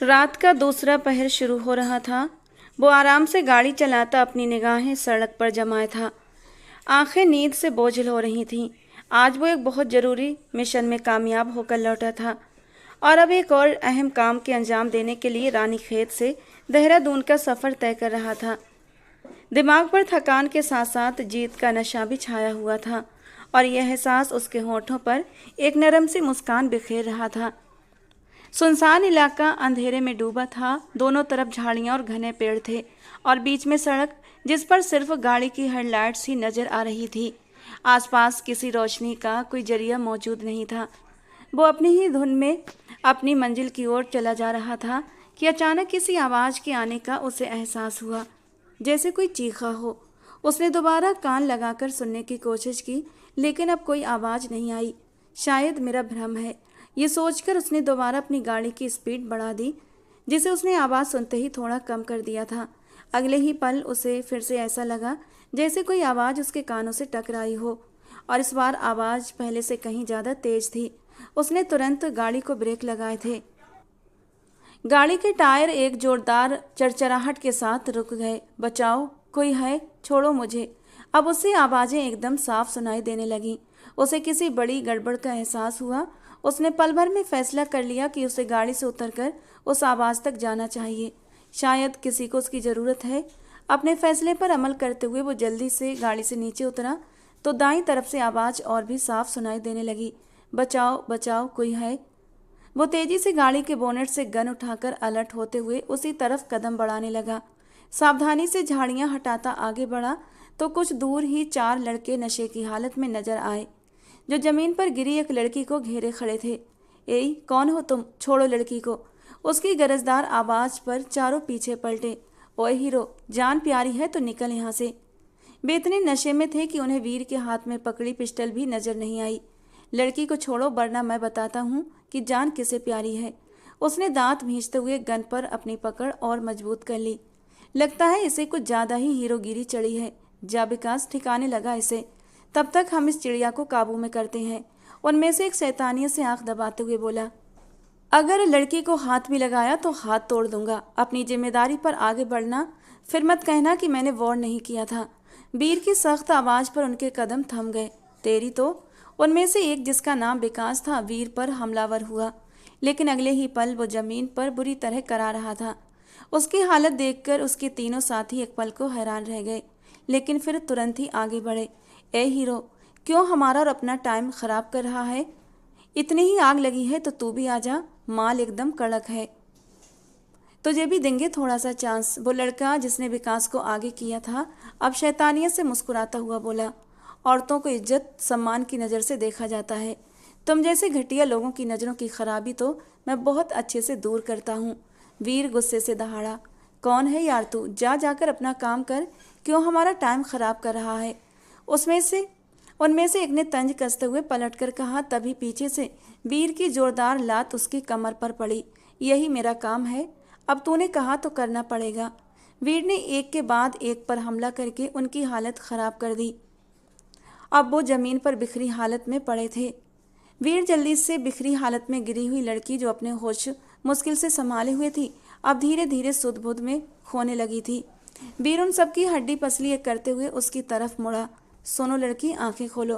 रात का दूसरा पहर शुरू हो रहा था। वो आराम से गाड़ी चलाता अपनी निगाहें सड़क पर जमाए था। आंखें नींद से बोझिल हो रही थीं। आज वो एक बहुत ज़रूरी मिशन में कामयाब होकर लौटा था और अब एक और अहम काम के अंजाम देने के लिए रानीखेत से देहरादून का सफ़र तय कर रहा था। दिमाग पर थकान के साथ साथ जीत का नशा भी छाया हुआ था और यह एहसास उसके होठों पर एक नरम सी मुस्कान बिखेर रहा था। सुनसान इलाका अंधेरे में डूबा था। दोनों तरफ झाड़ियां और घने पेड़ थे और बीच में सड़क जिस पर सिर्फ गाड़ी की हेडलाइट्स ही नजर आ रही थी। आसपास किसी रोशनी का कोई जरिया मौजूद नहीं था। वो अपनी ही धुन में अपनी मंजिल की ओर चला जा रहा था कि अचानक किसी आवाज़ के आने का उसे एहसास हुआ, जैसे कोई चीखा हो। उसने दोबारा कान लगाकर सुनने की कोशिश की, लेकिन अब कोई आवाज़ नहीं आई। शायद मेरा भ्रम है, ये सोचकर उसने दोबारा अपनी गाड़ी की स्पीड बढ़ा दी, जिसे उसने आवाज़ सुनते ही थोड़ा कम कर दिया था। अगले ही पल उसे फिर से ऐसा लगा जैसे कोई आवाज़ उसके कानों से टकराई हो, और इस बार आवाज़ पहले से कहीं ज़्यादा तेज थी। उसने तुरंत गाड़ी को ब्रेक लगाए थे। गाड़ी के टायर एक जोरदार चरचराहट के साथ रुक गए। बचाओ, कोई है, छोड़ो मुझे। अब उसे आवाज़ें एकदम साफ सुनाई देने लगीं। उसे किसी बड़ी गड़बड़ का एहसास हुआ। उसने पल भर में फैसला कर लिया कि उसे गाड़ी से उतरकर उस आवाज़ तक जाना चाहिए। शायद किसी को उसकी ज़रूरत है। अपने फैसले पर अमल करते हुए वो जल्दी से गाड़ी से नीचे उतरा तो दाईं तरफ से आवाज़ और भी साफ सुनाई देने लगी। बचाओ, बचाओ, कोई है। वो तेजी से गाड़ी के बोनेट से गन उठाकर अलर्ट होते हुए उसी तरफ कदम बढ़ाने लगा। सावधानी से झाड़ियां हटाता आगे बढ़ा तो कुछ दूर ही 4 लड़के नशे की हालत में नजर आए, जो जमीन पर गिरी एक लड़की को घेरे खड़े थे। ए, कौन हो तुम? छोड़ो लड़की को। उसकी गरजदार आवाज़ पर चारों पीछे पलटे। ओए हीरो, जान प्यारी है तो निकल यहाँ से। वे इतने नशे में थे कि उन्हें वीर के हाथ में पकड़ी पिस्टल भी नजर नहीं आई। लड़की को छोड़ो, वरना मैं बताता हूँ कि जान किसे प्यारी है। उसने दांत भींचते हुए गन पर अपनी पकड़ और मजबूत कर ली। लगता है इसे कुछ ज़्यादा ही हीरोगिरी चढ़ी है। जा विकास, ठिकाने लगा इसे। तब तक हम इस चिड़िया को काबू में करते हैं। उनमें से एक शैतानियत से आंख दबाते हुए बोला, अगर लड़की को हाथ भी लगाया तो हाथ तोड़ दूंगा। अपनी जिम्मेदारी पर आगे बढ़ना, फिर मत कहना कि मैंने वार्न नहीं किया था। वीर की सख्त आवाज़ पर उनके कदम थम गए। तेरी तो। उनमें से एक, जिसका नाम विकास था, वीर पर हमलावर हुआ, लेकिन अगले ही पल वो जमीन पर बुरी तरह करा रहा था। उसकी हालत देखकर उसके तीनों साथी एक पल को हैरान रह गए, लेकिन फिर तुरंत ही आगे बढ़े। ए हीरो, क्यों हमारा और अपना टाइम खराब कर रहा है? इतनी ही आग लगी है तो तू भी आ जा। माल एकदम कड़क है, तुझे भी देंगे थोड़ा सा चांस। वो लड़का जिसने विकास को आगे किया था अब शैतानियत से मुस्कुराता हुआ बोला, औरतों को इज्जत सम्मान की नज़र से देखा जाता है। तुम जैसे घटिया लोगों की नज़रों की खराबी तो मैं बहुत अच्छे से दूर करता हूँ। वीर गुस्से से दहाड़ा। कौन है यार तू? जा जाकर अपना काम कर, क्यों हमारा टाइम खराब कर रहा है? उनमें से एक ने तंज कसते हुए पलटकर कहा। तभी पीछे से वीर की जोरदार लात उसकी कमर पर पड़ी। यही मेरा काम है, अब तूने कहा तो करना पड़ेगा। वीर ने एक के बाद एक पर हमला करके उनकी हालत खराब कर दी। अब वो जमीन पर बिखरी हालत में पड़े थे। वीर जल्दी से बिखरी हालत में गिरी हुई लड़की, जो अपने होश मुश्किल से संभाले हुए थी, अब धीरे धीरे सुध बुध में खोने लगी थी। वीर उन सबकी हड्डी पसली एक करते हुए उसकी तरफ मुड़ा। सुनो लड़की, आंखें खोलो।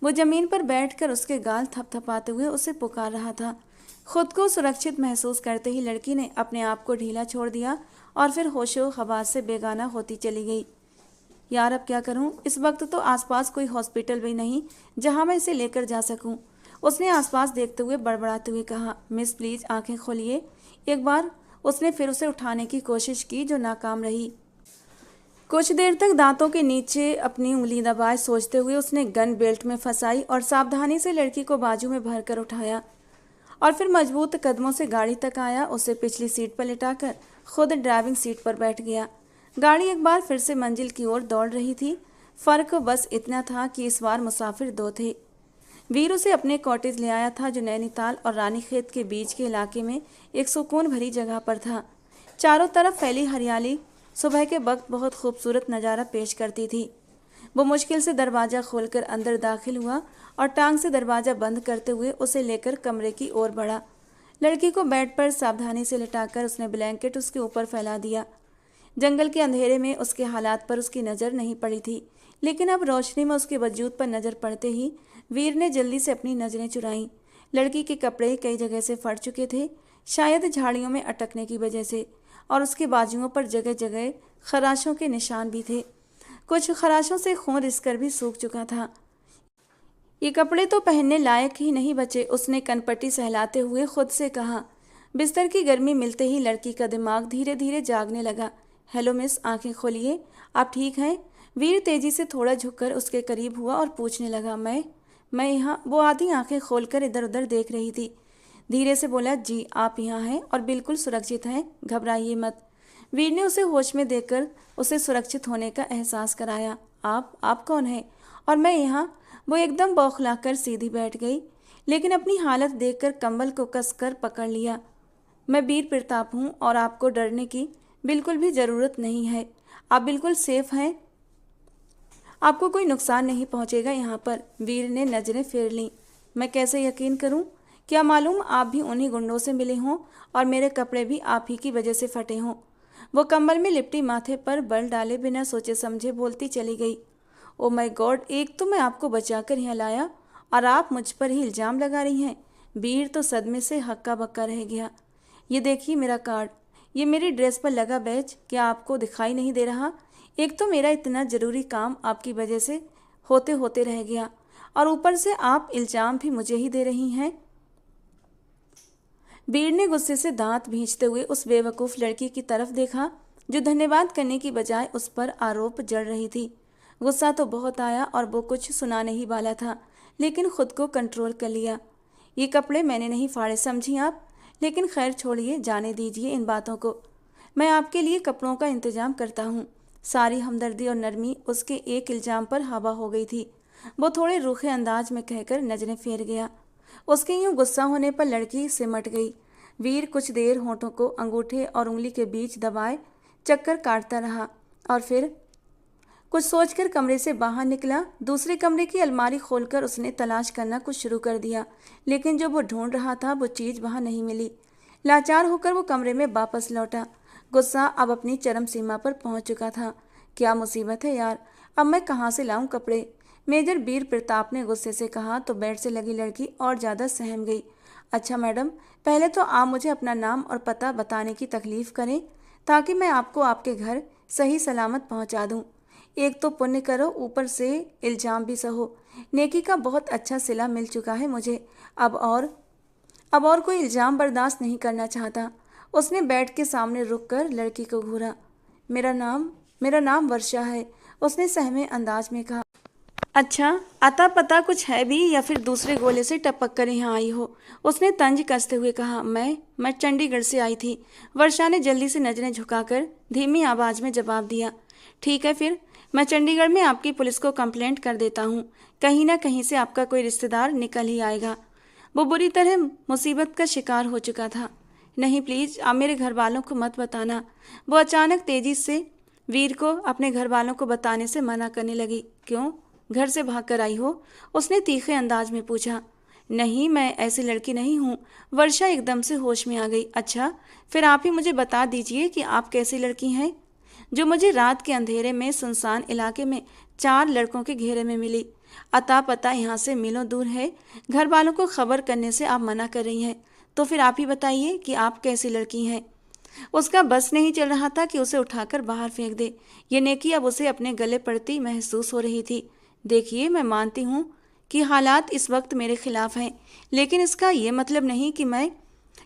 वो जमीन पर बैठकर उसके गाल थपथपाते हुए उसे पुकार रहा था। खुद को सुरक्षित महसूस करते ही लड़की ने अपने आप को ढीला छोड़ दिया और फिर होशो हवास से बेगाना होती चली गई। यार, अब क्या करूं? इस वक्त तो आसपास कोई हॉस्पिटल भी नहीं जहां मैं इसे लेकर जा सकूं। उसने आसपास देखते हुए बड़बड़ाते हुए कहा। मिस प्लीज आंखें खोलिए। एक बार उसने फिर उसे उठाने की कोशिश की, जो नाकाम रही। कुछ देर तक दांतों के नीचे अपनी उंगली दबाए सोचते हुए उसने गन बेल्ट में फंसाई और सावधानी से लड़की को बाजू में भरकर उठाया और फिर मजबूत कदमों से गाड़ी तक आया। उसे पिछली सीट पर लिटाकर खुद ड्राइविंग सीट पर बैठ गया। गाड़ी एक बार फिर से मंजिल की ओर दौड़ रही थी। फर्क बस इतना था कि इस बार मुसाफिर 2 थे। वीर उसे अपने कॉटेज ले आया था, जो नैनीताल और रानीखेत के बीच के इलाके में एक सुकून भरी जगह पर था। चारों तरफ फैली हरियाली सुबह के वक्त बहुत खूबसूरत नज़ारा पेश करती थी। वो मुश्किल से दरवाज़ा खोलकर अंदर दाखिल हुआ और टांग से दरवाज़ा बंद करते हुए उसे लेकर कमरे की ओर बढ़ा। लड़की को बेड पर सावधानी से लिटाकर उसने ब्लैंकेट उसके ऊपर फैला दिया। जंगल के अंधेरे में उसके हालात पर उसकी नज़र नहीं पड़ी थी, लेकिन अब रोशनी में उसके वजूद पर नज़र पड़ते ही वीर ने जल्दी से अपनी नज़रें चुराईं। लड़की के कपड़े कई जगह से फट चुके थे, शायद झाड़ियों में अटकने की वजह से, और उसके बाजुओं पर जगह जगह खराशों के निशान भी थे। कुछ खराशों से खून रिसकर भी सूख चुका था। ये कपड़े तो पहनने लायक ही नहीं बचे, उसने कनपट्टी सहलाते हुए खुद से कहा। बिस्तर की गर्मी मिलते ही लड़की का दिमाग धीरे धीरे जागने लगा। हेलो मिस, आंखें खोलिए, आप ठीक हैं? वीर तेजी से थोड़ा झुककर उसके करीब हुआ और पूछने लगा। मैं यहाँ। वो आधी आंखें खोलकर इधर उधर देख रही थी। धीरे से बोला, जी आप यहाँ हैं और बिल्कुल सुरक्षित हैं, घबराइए मत। वीर ने उसे होश में देखकर उसे सुरक्षित होने का एहसास कराया। आप कौन हैं? और मैं यहाँ। वो एकदम बौखलाकर सीधी बैठ गई, लेकिन अपनी हालत देखकर कंबल को कसकर पकड़ लिया। मैं वीर प्रताप हूँ और आपको डरने की बिल्कुल भी ज़रूरत नहीं है। आप बिल्कुल सेफ हैं, आपको कोई नुकसान नहीं पहुँचेगा यहाँ पर। वीर ने नज़रें फेर लीं। मैं कैसे यकीन करूँ? क्या मालूम आप भी उन्हीं गुंडों से मिले हों और मेरे कपड़े भी आप ही की वजह से फटे हों। वो कंबल में लिपटी माथे पर बल डाले बिना सोचे समझे बोलती चली गई। ओ माय गॉड, एक तो मैं आपको बचाकर यहाँ लाया और आप मुझ पर ही इल्ज़ाम लगा रही हैं। वीर तो सदमे से हक्का बक्का रह गया। ये देखिए मेरा कार्ड, ये मेरी ड्रेस पर लगा बैज, क्या आपको दिखाई नहीं दे रहा? एक तो मेरा इतना ज़रूरी काम आपकी वजह से होते होते रह गया और ऊपर से आप इल्ज़ाम भी मुझे ही दे रही हैं। वीर ने गुस्से से दांत भींचते हुए उस बेवकूफ़ लड़की की तरफ देखा जो धन्यवाद करने की बजाय उस पर आरोप जड़ रही थी। गुस्सा तो बहुत आया और वो कुछ सुनाने ही वाला था, लेकिन खुद को कंट्रोल कर लिया। ये कपड़े मैंने नहीं फाड़े, समझी आप? लेकिन खैर छोड़िए, जाने दीजिए इन बातों को। मैं आपके लिए कपड़ों का इंतजाम करता हूँ। सारी हमदर्दी और नरमी उसके एक इल्ज़ाम पर हवा हो गई थी। वो थोड़े रूखे अंदाज में कहकर नजरें फेर गया। उसके यूं गुस्सा होने पर लड़की सिमट गई। वीर कुछ देर होठों को अंगूठे और उंगली के बीच दबाए चक्कर काटता रहा और फिर कुछ सोचकर कमरे से बाहर निकला। दूसरे कमरे की अलमारी खोलकर उसने तलाश करना कुछ शुरू कर दिया, लेकिन जो वो ढूंढ रहा था वो चीज़ वहाँ नहीं मिली। लाचार होकर वो कमरे में वापस लौटा। गुस्सा अब अपनी चरम सीमा पर पहुंच चुका था। क्या मुसीबत है यार, अब मैं कहाँ से लाऊं कपड़े? मेजर वीर प्रताप ने गुस्से से कहा तो बेड से लगी लड़की और ज़्यादा सहम गई। अच्छा मैडम, पहले तो आप मुझे अपना नाम और पता बताने की तकलीफ़ करें ताकि मैं आपको आपके घर सही सलामत पहुंचा दूं। एक तो पुण्य करो, ऊपर से इल्ज़ाम भी सहो। नेकी का बहुत अच्छा सिला मिल चुका है मुझे, अब और कोई इल्ज़ाम बर्दाश्त नहीं करना चाहता। उसने बेड के सामने रुककर लड़की को घूरा। मेरा नाम वर्षा है, उसने सहमे अंदाज में कहा। अच्छा, अता पता कुछ है भी या फिर दूसरे गोले से टपक कर यहाँ आई हो? उसने तंज कसते हुए कहा। मैं चंडीगढ़ से आई थी। वर्षा ने जल्दी से नजरें झुकाकर धीमी आवाज़ में जवाब दिया। ठीक है फिर, मैं चंडीगढ़ में आपकी पुलिस को कंप्लेंट कर देता हूँ। कहीं ना कहीं से आपका कोई रिश्तेदार निकल ही आएगा। वो बुरी तरह मुसीबत का शिकार हो चुका था। नहीं प्लीज़, आप मेरे घर वालों को मत बताना। वो अचानक तेजी से वीर को अपने घर वालों को बताने से मना करने लगी। क्यों, घर से भाग कर आई हो? उसने तीखे अंदाज में पूछा। नहीं, मैं ऐसी लड़की नहीं हूँ। वर्षा एकदम से होश में आ गई। अच्छा, फिर आप ही मुझे बता दीजिए कि आप कैसी लड़की हैं जो मुझे रात के अंधेरे में सुनसान इलाके में 4 लड़कों के घेरे में मिली। अता पता यहाँ से मीलों दूर है। घर वालों को खबर करने से आप मना कर रही हैं, तो फिर आप ही बताइए कि आप कैसी लड़की हैं। उसका बस नहीं चल रहा था कि उसे उठाकर बाहर फेंक दे। ये नेकी अब उसे अपने गले पड़ती महसूस हो रही थी। देखिए, मैं मानती हूँ कि हालात इस वक्त मेरे खिलाफ हैं, लेकिन इसका ये मतलब नहीं कि मैं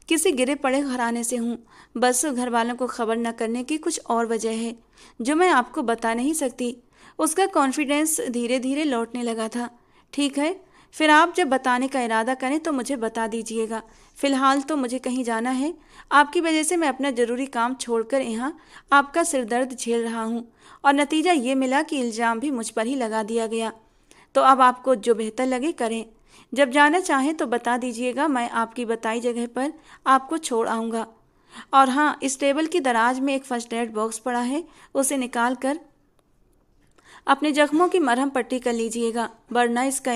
किसी गिरे पड़े घराने से हूँ। बस घर वालों को खबर न करने की कुछ और वजह है जो मैं आपको बता नहीं सकती। उसका कॉन्फिडेंस धीरे धीरे लौटने लगा था। ठीक है, फिर आप जब बताने का इरादा करें तो मुझे बता दीजिएगा। फ़िलहाल तो मुझे कहीं जाना है। आपकी वजह से मैं अपना ज़रूरी काम छोड़कर यहाँ आपका सिरदर्द झेल रहा हूँ और नतीजा ये मिला कि इल्ज़ाम भी मुझ पर ही लगा दिया गया। तो अब आपको जो बेहतर लगे करें। जब जाना चाहें तो बता दीजिएगा, मैं आपकी बताई जगह पर आपको छोड़ आऊँगा। और हाँ, इस टेबल की दराज में एक फर्स्ट एड बॉक्स पड़ा है, उसे निकाल कर अपने जख्मों की मरहम पट्टी कर लीजिएगा, वरना इसका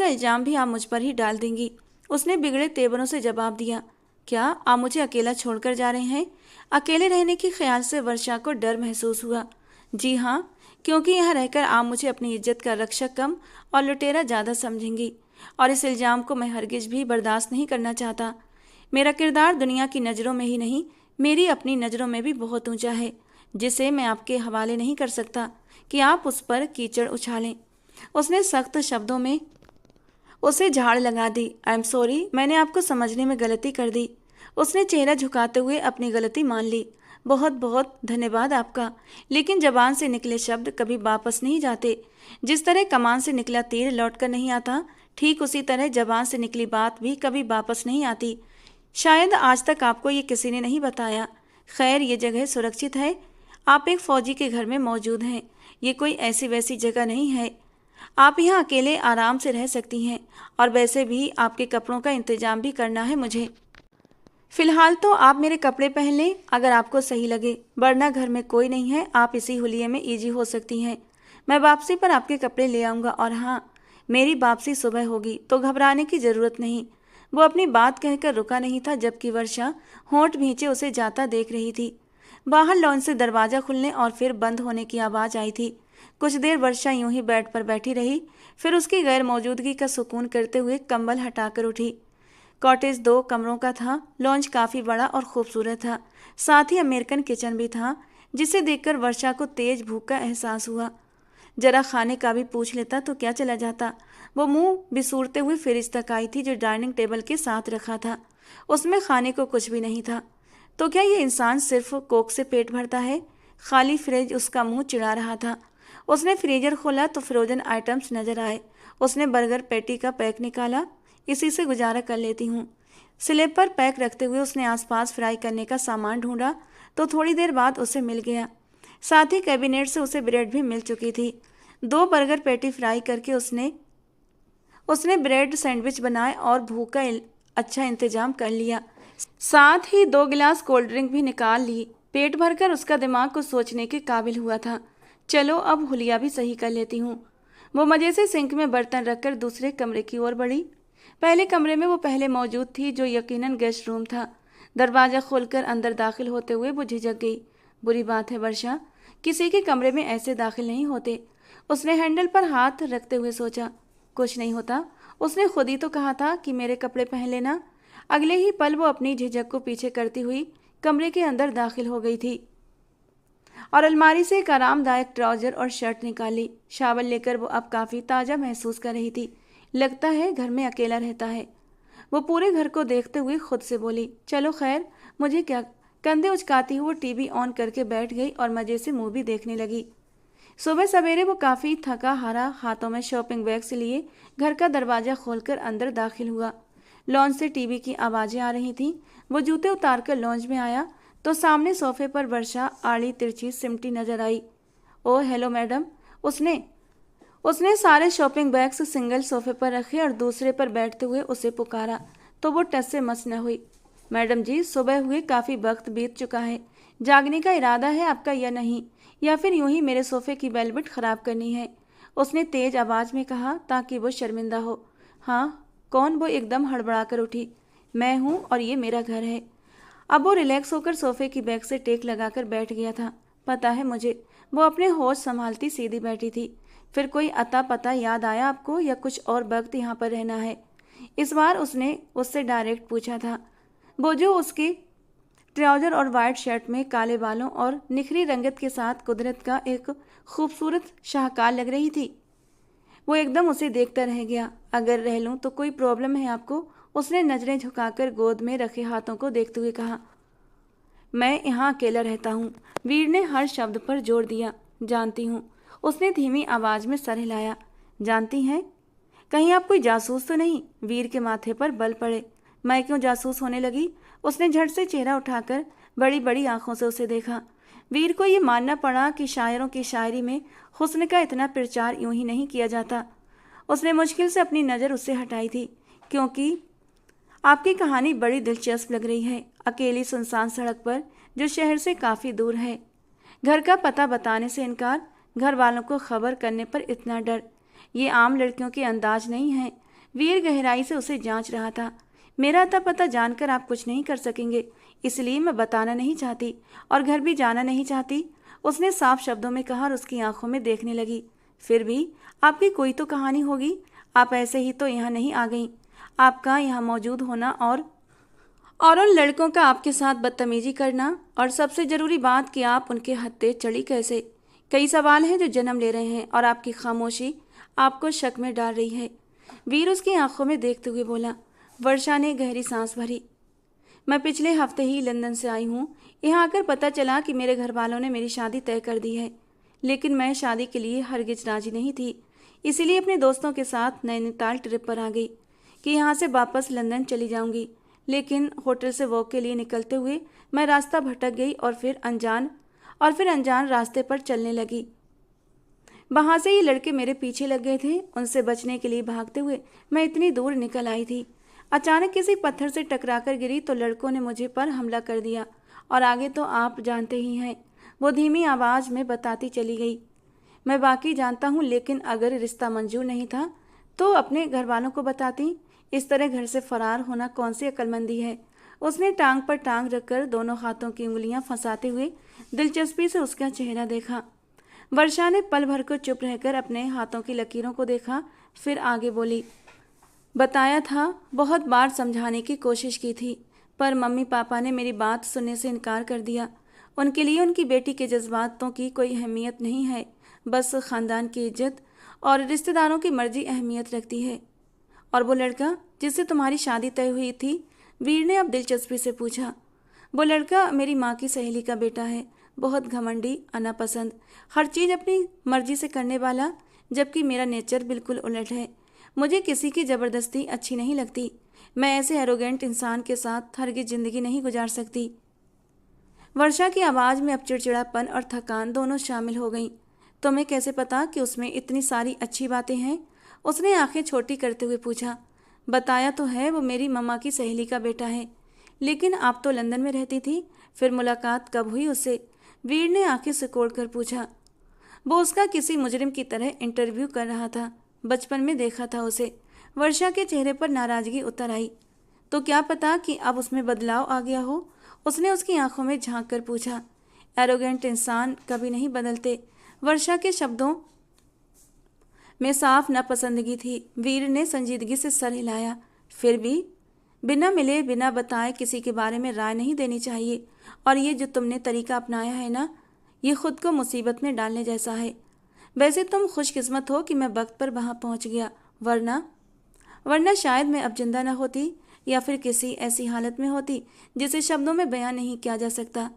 इल्ज़ाम भी आप मुझ पर ही डाल देंगी। उसने बिगड़े तेवरों से जवाब दिया। क्या आप मुझे अकेला छोड़कर जा रहे हैं? अकेले रहने के ख्याल से वर्षा को डर महसूस हुआ। जी हाँ, क्योंकि यहाँ रहकर आप मुझे अपनी इज्जत का रक्षक कम और लुटेरा ज़्यादा समझेंगी, और इस इल्ज़ाम को मैं हरगिज भी बर्दाश्त नहीं करना चाहता। मेरा किरदार दुनिया की नज़रों में ही नहीं, मेरी अपनी नज़रों में भी बहुत ऊंचा है, जिसे मैं आपके हवाले नहीं कर सकता कि आप उस पर कीचड़ उछालें। उसने सख्त शब्दों में उसे झाड़ लगा दी। आई एम सॉरी, मैंने आपको समझने में गलती कर दी। उसने चेहरा झुकाते हुए अपनी गलती मान ली। बहुत बहुत धन्यवाद आपका, लेकिन जबान से निकले शब्द कभी वापस नहीं जाते। जिस तरह कमान से निकला तीर लौट कर नहीं आता, ठीक उसी तरह जबान से निकली बात भी कभी वापस नहीं आती। शायद आज तक आपको ये किसी ने नहीं बताया। खैर, ये जगह सुरक्षित है। आप एक फौजी के घर में मौजूद हैं। ये कोई ऐसी वैसी जगह नहीं है। आप यहाँ अकेले आराम से रह सकती हैं, और वैसे भी आपके कपड़ों का इंतजाम भी करना है मुझे। फिलहाल तो आप मेरे कपड़े पहन लें अगर आपको सही लगे, वरना घर में कोई नहीं है, आप इसी हुलिये में ईजी हो सकती हैं। मैं वापसी पर आपके कपड़े ले आऊँगा, और हाँ, मेरी वापसी सुबह होगी तो घबराने की ज़रूरत नहीं। वो अपनी बात कहकर रुका नहीं था, जबकि वर्षा होंठ भींचे उसे जाता देख रही थी। बाहर लॉन से दरवाज़ा खुलने और फिर बंद होने की आवाज़ आई थी। कुछ देर वर्षा यूं ही बेड पर बैठी रही, फिर उसकी गैर मौजूदगी का सुकून करते हुए कंबल हटाकर उठी। कॉटेज 2 कमरों का था। लॉन्च काफ़ी बड़ा और खूबसूरत था, साथ ही अमेरिकन किचन भी था, जिसे देखकर वर्षा को तेज भूख का एहसास हुआ। जरा खाने का भी पूछ लेता तो क्या चला जाता। वो मुंह बिसूरते हुए फ्रिज तक आई थी, जो डाइनिंग टेबल के साथ रखा था। उसमें खाने को कुछ भी नहीं था। तो क्या ये इंसान सिर्फ कोक से पेट भरता है? खाली फ्रिज उसका मुंह चिढ़ा रहा था। उसने फ्रीजर खोला तो फ्रोजन आइटम्स नजर आए। उसने बर्गर पैटी का पैक निकाला। इसी से गुजारा कर लेती हूँ। स्लेब पर पैक रखते हुए उसने आसपास फ्राई करने का सामान ढूंढा तो थोड़ी देर बाद उसे मिल गया। साथ ही कैबिनेट से उसे ब्रेड भी मिल चुकी थी। 2 बर्गर पैटी फ्राई करके उसने ब्रेड सैंडविच बनाए और भूख का अच्छा इंतजाम कर लिया। साथ ही 2 गिलास कोल्ड ड्रिंक भी निकाल ली। पेट भरकर उसका दिमाग कुछ सोचने के काबिल हुआ था। चलो अब हुलिया भी सही कर लेती हूँ। वो मज़े से सिंक में बर्तन रखकर दूसरे कमरे की ओर बढ़ी। पहले कमरे में वो पहले मौजूद थी, जो यकीनन गेस्ट रूम था। दरवाज़ा खोलकर अंदर दाखिल होते हुए वो झिझक गई। बुरी बात है वर्षा, किसी के कमरे में ऐसे दाखिल नहीं होते। उसने हैंडल पर हाथ रखते हुए सोचा। कुछ नहीं होता, उसने खुद ही तो कहा था कि मेरे कपड़े पहन लेना। अगले ही पल वो अपनी झिझक को पीछे करती हुई कमरे के अंदर दाखिल हो गई थी और अलमारी से एक आरामदायक ट्राउजर और शर्ट निकाली। शावर लेकर वो अब काफ़ी ताज़ा महसूस कर रही थी। लगता है घर में अकेला रहता है। वो पूरे घर को देखते हुए खुद से बोली, चलो खैर, मुझे क्या। कंधे उचकाती हुई वो टीवी ऑन करके बैठ गई और मज़े से मूवी देखने लगी। सुबह सवेरे वो काफ़ी थका हारा हाथों में शॉपिंग बैग्स लिए घर का दरवाज़ा खोलकर अंदर दाखिल हुआ। लॉन्च से टीवी की आवाज़ें आ रही थीं। वो जूते उतारकर लॉन्च में आया तो सामने सोफे पर वर्षा आड़ी तिरछी सिमटी नजर आई। Oh hello madam. उसने सारे शॉपिंग बैग्स सिंगल सोफे पर रखे और दूसरे पर बैठते हुए उसे पुकारा तो वो टस से मस न हुई। मैडम जी, सुबह हुए काफ़ी वक्त बीत चुका है। जागने का इरादा है आपका या नहीं, या फिर यूं ही मेरे सोफे की वेलवेट ख़राब करनी है? उसने तेज आवाज़ में कहा ताकि वो शर्मिंदा हो। हाँ, कौन? वो एकदम हड़बड़ा कर उठी। मैं हूँ और ये मेरा घर है। अब वो रिलैक्स होकर सोफे की बैक से टेक लगाकर बैठ गया था। पता है मुझे। वो अपने होश संभालती सीधी बैठी थी। फिर कोई अता पता याद आया आपको, या कुछ और वक्त यहाँ पर रहना है? इस बार उसने उससे डायरेक्ट पूछा था। वो जो उसके ट्राउजर और वाइट शर्ट में काले बालों और निखरी रंगत के साथ कुदरत का एक खूबसूरत शाहकार लग रही थी। वो एकदम उसे देखता रह गया। अगर रह लूँ तो कोई प्रॉब्लम है आपको? उसने नजरें झुकाकर गोद में रखे हाथों को देखते हुए कहा। मैं यहाँ अकेला रहता हूँ। वीर ने हर शब्द पर जोर दिया। जानती हूँ। उसने धीमी आवाज में सर हिलाया। जानती हैं? कहीं आप कोई जासूस तो नहीं? वीर के माथे पर बल पड़े। मैं क्यों जासूस होने लगी? उसने झट से चेहरा उठाकर बड़ी बड़ी आंखों से उसे देखा। वीर को ये मानना पड़ा कि शायरों की शायरी में हुस्न का इतना प्रचार यूं ही नहीं किया जाता। उसने मुश्किल से अपनी नज़र उससे हटाई थी। क्योंकि आपकी कहानी बड़ी दिलचस्प लग रही है। अकेली सुनसान सड़क पर, जो शहर से काफ़ी दूर है। घर का पता बताने से इनकार, घर वालों को खबर करने पर इतना डर। ये आम लड़कियों के अंदाज नहीं है। वीर गहराई से उसे जांच रहा था। मेरा अता पता जानकर आप कुछ नहीं कर सकेंगे, इसलिए मैं बताना नहीं चाहती और घर भी जाना नहीं चाहती, उसने साफ शब्दों में कहा और उसकी आंखों में देखने लगी। फिर भी आपकी कोई तो कहानी होगी, आप ऐसे ही तो यहाँ नहीं आ गई। आपका यहाँ मौजूद होना और उन लड़कों का आपके साथ बदतमीजी करना, और सबसे ज़रूरी बात कि आप उनके हत्थे चढ़ी कैसे। कई सवाल हैं जो जन्म ले रहे हैं और आपकी खामोशी आपको शक में डाल रही है। वीर उसकी आंखों में देखते हुए बोला। वर्षा ने गहरी सांस भरी। मैं पिछले हफ्ते ही लंदन से आई हूँ। यहाँ आकर पता चला कि मेरे घर वालों ने मेरी शादी तय कर दी है, लेकिन मैं शादी के लिए हरगिज राजी नहीं थी। इसीलिए अपने दोस्तों के साथ नैनीताल ट्रिप पर आ गई कि यहाँ से वापस लंदन चली जाऊँगी। लेकिन होटल से वॉक के लिए निकलते हुए मैं रास्ता भटक गई और फिर अनजान रास्ते पर चलने लगी। वहाँ से ये लड़के मेरे पीछे लग गए थे। उनसे बचने के लिए भागते हुए मैं इतनी दूर निकल आई थी। अचानक किसी पत्थर से टकराकर गिरी तो लड़कों ने मुझे पर हमला कर दिया, और आगे तो आप जानते ही हैं। वो धीमी आवाज़ में बताती चली गई। मैं बाकी जानता हूँ, लेकिन अगर रिश्ता मंजूर नहीं था तो अपने घर वालों को बताती। इस तरह घर से फरार होना कौन सी अक्लमंदी है। उसने टांग पर टांग रखकर दोनों हाथों की उंगलियां फंसाते हुए दिलचस्पी से उसका चेहरा देखा। वर्षा ने पल भर को चुप रहकर अपने हाथों की लकीरों को देखा, फिर आगे बोली। बताया था, बहुत बार समझाने की कोशिश की थी, पर मम्मी पापा ने मेरी बात सुनने से इनकार कर दिया। उनके लिए उनकी बेटी के जज्बातों की कोई अहमियत नहीं है, बस ख़ानदान की इज्जत और रिश्तेदारों की मर्जी अहमियत रखती है। और वो लड़का जिससे तुम्हारी शादी तय हुई थी? वीर ने अब दिलचस्पी से पूछा। वो लड़का मेरी माँ की सहेली का बेटा है, बहुत घमंडी, अनापसंद, हर चीज़ अपनी मर्जी से करने वाला, जबकि मेरा नेचर बिल्कुल उलट है। मुझे किसी की ज़बरदस्ती अच्छी नहीं लगती। मैं ऐसे एरोगेंट इंसान के साथ हरगिज़ ज़िंदगी नहीं गुजार सकती। वर्षा की आवाज़ में अब चिड़चिड़ापन और थकान दोनों शामिल हो गईं। तुम्हें कैसे पता कि उसमें इतनी सारी अच्छी बातें हैं? उसने आंखें छोटी करते हुए पूछा। बताया तो है, वो मेरी मम्मा की सहेली का बेटा है। लेकिन आप तो लंदन में रहती थी, फिर मुलाकात कब हुई उससे? वीर ने आंखें सिकोड़ कर पूछा। वो उसका किसी मुजरिम की तरह इंटरव्यू कर रहा था। बचपन में देखा था उसे। वर्षा के चेहरे पर नाराजगी उतर आई। तो क्या पता कि अब उसमें बदलाव आ गया हो? उसने उसकी आंखों में झांक कर पूछा। एरोगेंट इंसान कभी नहीं बदलते। वर्षा के शब्दों में साफ नापसंदगी थी। वीर ने संजीदगी से सर हिलाया। फिर भी बिना मिले बिना बताए किसी के बारे में राय नहीं देनी चाहिए, और ये जो तुमने तरीका अपनाया है ना, ये खुद को मुसीबत में डालने जैसा है। वैसे तुम खुशकिस्मत हो कि मैं वक्त पर वहाँ पहुँच गया, वरना शायद मैं अब जिंदा न होती, या फिर किसी ऐसी हालत में होती जिसे शब्दों में बयां नहीं किया जा सकता।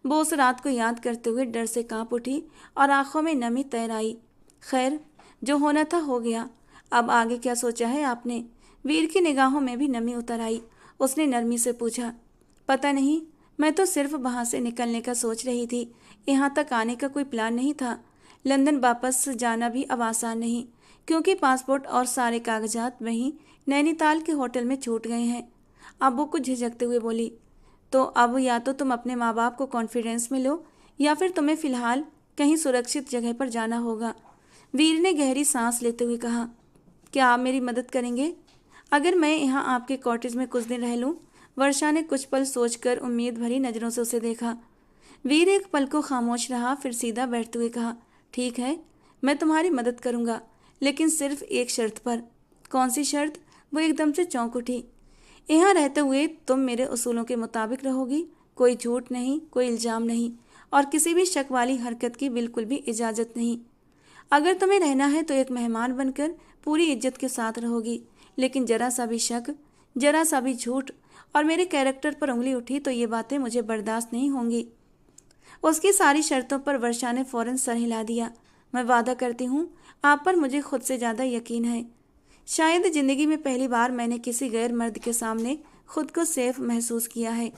वो उस रात को याद करते हुए डर से कांप उठी और आंखों में नमी तैर आई। खैर, जो होना था हो गया। अब आगे क्या सोचा है आपने? वीर की निगाहों में भी नमी उतर आई। उसने नरमी से पूछा। पता नहीं, मैं तो सिर्फ वहाँ से निकलने का सोच रही थी। यहाँ तक आने का कोई प्लान नहीं था। लंदन वापस जाना भी अब आसान नहीं, क्योंकि पासपोर्ट और सारे कागजात वहीं नैनीताल के होटल में छूट गए हैं। अब वो कुछ झिझकते हुए बोली। तो अब या तो तुम अपने माँ बाप को कॉन्फिडेंस में लो, या फिर तुम्हें फ़िलहाल कहीं सुरक्षित जगह पर जाना होगा। वीर ने गहरी सांस लेते हुए कहा। क्या आप मेरी मदद करेंगे अगर मैं यहाँ आपके कॉटेज में कुछ दिन रह लूँ? वर्षा ने कुछ पल सोचकर उम्मीद भरी नज़रों से उसे देखा। वीर एक पल को खामोश रहा, फिर सीधा बैठते हुए कहा। ठीक है, मैं तुम्हारी मदद करूँगा, लेकिन सिर्फ एक शर्त पर। कौन सी शर्त? वो एकदम से चौंक उठी। यहाँ रहते हुए तुम मेरे उसूलों के मुताबिक रहोगी। कोई झूठ नहीं, कोई इल्ज़ाम नहीं, और किसी भी शक वाली हरकत की बिल्कुल भी इजाज़त नहीं। अगर तुम्हें रहना है तो एक मेहमान बनकर पूरी इज्जत के साथ रहोगी, लेकिन जरा सा भी शक, जरा सा भी झूठ और मेरे कैरेक्टर पर उंगली उठी तो ये बातें मुझे बर्दाश्त नहीं होंगी। उसकी सारी शर्तों पर वर्षा ने फौरन सर हिला दिया। मैं वादा करती हूँ, आप पर मुझे खुद से ज़्यादा यकीन है। शायद ज़िंदगी में पहली बार मैंने किसी गैर मर्द के सामने खुद को सेफ महसूस किया है।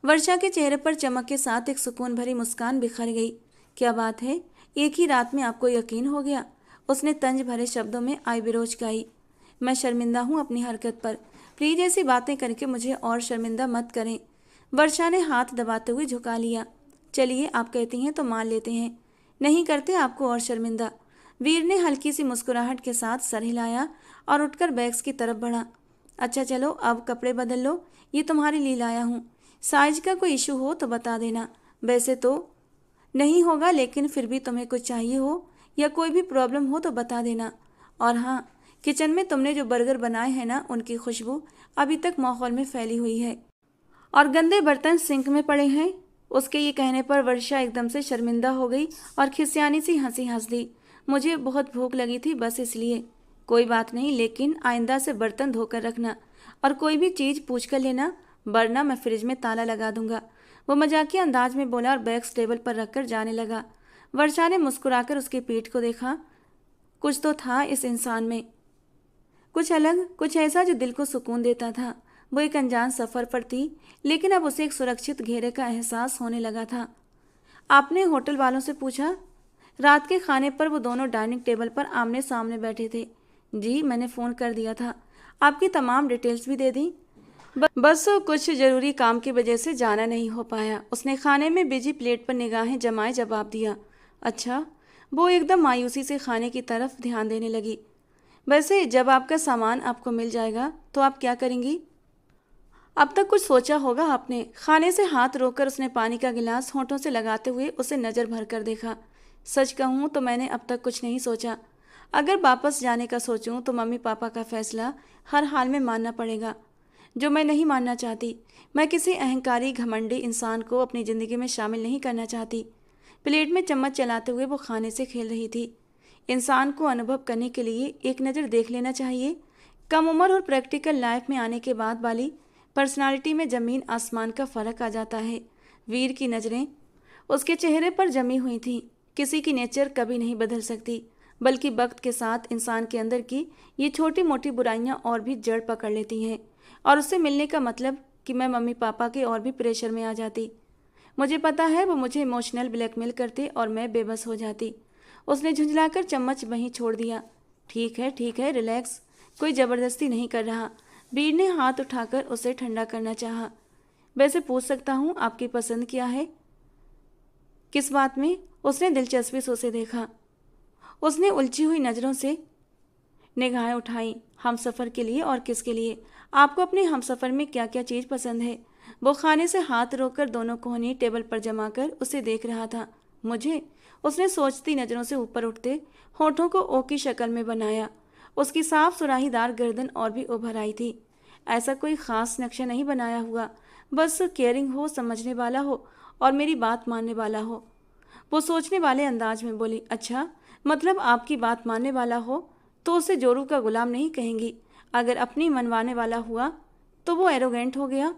वर्षा के चेहरे पर चमक के साथ एक सुकून भरी मुस्कान बिखर गई। क्या बात है, एक ही रात में आपको यकीन हो गया? उसने तंज भरे शब्दों में आईब्रोज गाई। मैं शर्मिंदा हूँ अपनी हरकत पर। प्लीज ऐसी बातें करके मुझे और शर्मिंदा मत करें। वर्षा ने हाथ दबाते हुए झुका लिया। चलिए, आप कहती हैं तो मान लेते हैं, नहीं करते आपको और शर्मिंदा। वीर ने हल्की सी मुस्कुराहट के साथ सर हिलाया और उठकर बैग्स की तरफ बढ़ा। अच्छा चलो अब कपड़े बदल लो, ये तुम्हारे लिए लाया हूँ। साइज का कोई इशू हो तो बता देना। वैसे तो नहीं होगा, लेकिन फिर भी तुम्हें कुछ चाहिए हो या कोई भी प्रॉब्लम हो तो बता देना। और हाँ, किचन में तुमने जो बर्गर बनाए हैं ना, उनकी खुशबू अभी तक माहौल में फैली हुई है और गंदे बर्तन सिंक में पड़े हैं। उसके ये कहने पर वर्षा एकदम से शर्मिंदा हो गई और खिसियानी सी हंसी हंस दी। मुझे बहुत भूख लगी थी, बस इसलिए। कोई बात नहीं, लेकिन आइंदा से बर्तन धोकर रखना और कोई भी चीज़ पूछ कर लेना, वरना मैं फ्रिज में ताला लगा दूंगा। वो मजाकिया अंदाज में बोला और बैग्स टेबल पर रखकर जाने लगा। वर्षा ने मुस्कुराकर उसकी पीठ को देखा। कुछ तो था इस इंसान में, कुछ अलग, कुछ ऐसा जो दिल को सुकून देता था। वो एक अनजान सफ़र पर थी, लेकिन अब उसे एक सुरक्षित घेरे का एहसास होने लगा था। आपने होटल वालों से पूछा? रात के खाने पर वो दोनों डाइनिंग टेबल पर आमने सामने बैठे थे। जी, मैंने फ़ोन कर दिया था, आपकी तमाम डिटेल्स भी दे दी। बस कुछ ज़रूरी काम की वजह से जाना नहीं हो पाया। उसने खाने में बिजी प्लेट पर निगाहें जमाए जवाब दिया। अच्छा। वो एकदम मायूसी से खाने की तरफ ध्यान देने लगी। वैसे जब आपका सामान आपको मिल जाएगा तो आप क्या करेंगी? अब तक कुछ सोचा होगा आपने। खाने से हाथ रोककर उसने पानी का गिलास होंठों से लगाते हुए उसे नज़र भर कर देखा। सच कहूँ तो मैंने अब तक कुछ नहीं सोचा। अगर वापस जाने का सोचूं तो मम्मी पापा का फैसला हर हाल में मानना पड़ेगा, जो मैं नहीं मानना चाहती। मैं किसी अहंकारी घमंडी इंसान को अपनी ज़िंदगी में शामिल नहीं करना चाहती। प्लेट में चम्मच चलाते हुए वो खाने से खेल रही थी। इंसान को अनुभव करने के लिए एक नज़र देख लेना चाहिए। कम उम्र और प्रैक्टिकल लाइफ में आने के बाद वाली पर्सनालिटी में ज़मीन आसमान का फ़र्क आ जाता है। वीर की नज़रें उसके चेहरे पर जमी हुई थीं। किसी की नेचर कभी नहीं बदल सकती, बल्कि वक्त के साथ इंसान के अंदर की ये छोटी मोटी बुराइयां और भी जड़ पकड़ लेती हैं। और उससे मिलने का मतलब कि मैं मम्मी पापा के और भी प्रेशर में आ जाती। मुझे पता है वो मुझे इमोशनल ब्लैकमेल करते और मैं बेबस हो जाती। उसने झुंझलाकर चम्मच वहीं छोड़ दिया। ठीक है, रिलैक्स, कोई ज़बरदस्ती नहीं कर रहा। वीर ने हाथ उठाकर उसे ठंडा करना चाहा। वैसे पूछ सकता हूँ आपकी पसंद क्या है? किस बात में? उसने दिलचस्पी से उसे देखा। उसने उलझी हुई नज़रों से निगाहें उठाई। हम सफ़र के लिए और किसके लिए? आपको अपने हम सफ़र में क्या क्या चीज़ पसंद है? वो खाने से हाथ रोककर दोनों कोहनी टेबल पर जमाकर उसे देख रहा था। मुझे? उसने सोचती नज़रों से ऊपर उठते होठों को ओ की शक्ल में बनाया। उसकी साफ सुराहीदार गर्दन और भी उभर आई थी। ऐसा कोई ख़ास नक्शा नहीं बनाया हुआ, बस केयरिंग हो, समझने वाला हो और मेरी बात मानने वाला हो। वो सोचने वाले अंदाज में बोली। अच्छा, मतलब आपकी बात मानने वाला हो तो उसे जोरू का गुलाम नहीं कहेंगी। अगर अपनी मनवाने वाला हुआ तो वो एरोगेंट हो गया।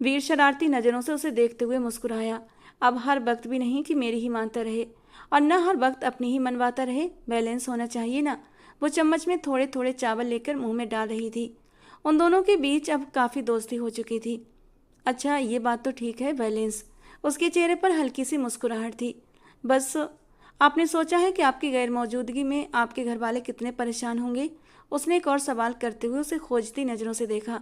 वीर शरारती नज़रों से उसे देखते हुए मुस्कुराया। अब हर वक्त भी नहीं कि मेरी ही मानता रहे और न हर वक्त अपनी ही मनवाता रहे। बैलेंस होना चाहिए ना। वो चम्मच में थोड़े थोड़े चावल लेकर मुंह में डाल रही थी। उन दोनों के बीच अब काफ़ी दोस्ती हो चुकी थी। अच्छा, ये बात तो ठीक है, बैलेंस। उसके चेहरे पर हल्की सी मुस्कुराहट थी। बस आपने सोचा है कि आपकी गैर मौजूदगी में आपके घर वाले कितने परेशान होंगे? उसने एक और सवाल करते हुए उसे खोजती नज़रों से देखा।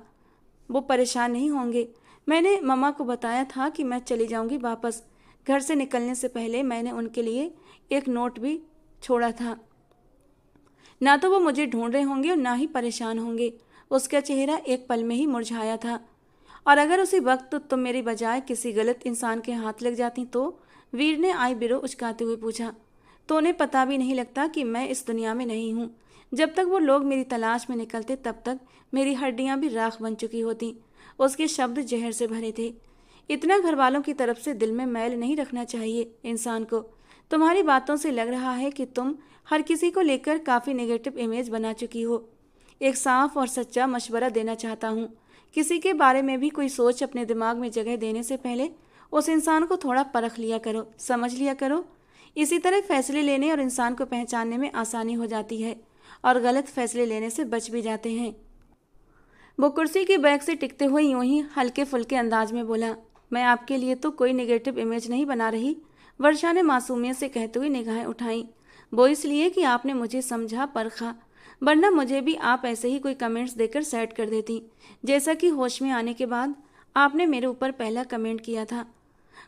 वो परेशान नहीं होंगे। मैंने मम्मा को बताया था कि मैं चली जाऊंगी वापस। घर से निकलने से पहले मैंने उनके लिए एक नोट भी छोड़ा था। ना तो वो मुझे ढूंढ रहे होंगे और ना ही परेशान होंगे। उसका चेहरा एक पल में ही मुरझाया था। और अगर उसी वक्त तुम मेरी बजाय किसी गलत इंसान के हाथ लग जाती तो? वीर ने आई बिरो उचकाते हुए पूछा। तो उन्हें पता भी नहीं लगता कि मैं इस दुनिया में नहीं हूँ। जब तक वो लोग मेरी तलाश में निकलते तब तक मेरी हड्डियाँ भी राख बन चुकी होती। उसके शब्द जहर से भरे थे। इतना घर वालों की तरफ से दिल में मैल नहीं रखना चाहिए इंसान को। तुम्हारी बातों से लग रहा है कि तुम हर किसी को लेकर काफ़ी नेगेटिव इमेज बना चुकी हो। एक साफ और सच्चा मशवरा देना चाहता हूँ। किसी के बारे में भी कोई सोच अपने दिमाग में जगह देने से पहले उस इंसान को थोड़ा परख लिया करो, समझ लिया करो। इसी तरह फैसले लेने और इंसान को पहचानने में आसानी हो जाती है और गलत फैसले लेने से बच भी जाते हैं। वो कुर्सी की बैक से टिकते हुए यूं ही हल्के फुल्के अंदाज में बोला। मैं आपके लिए तो कोई नेगेटिव इमेज नहीं बना रही, वर्षा ने मासूमियत से कहते हुए निगाहें उठाई। वो इसलिए कि आपने मुझे समझा, परखा, वरना मुझे भी आप ऐसे ही कोई कमेंट्स देकर सेट कर देती, जैसा कि होश में आने के बाद आपने मेरे ऊपर पहला कमेंट किया था।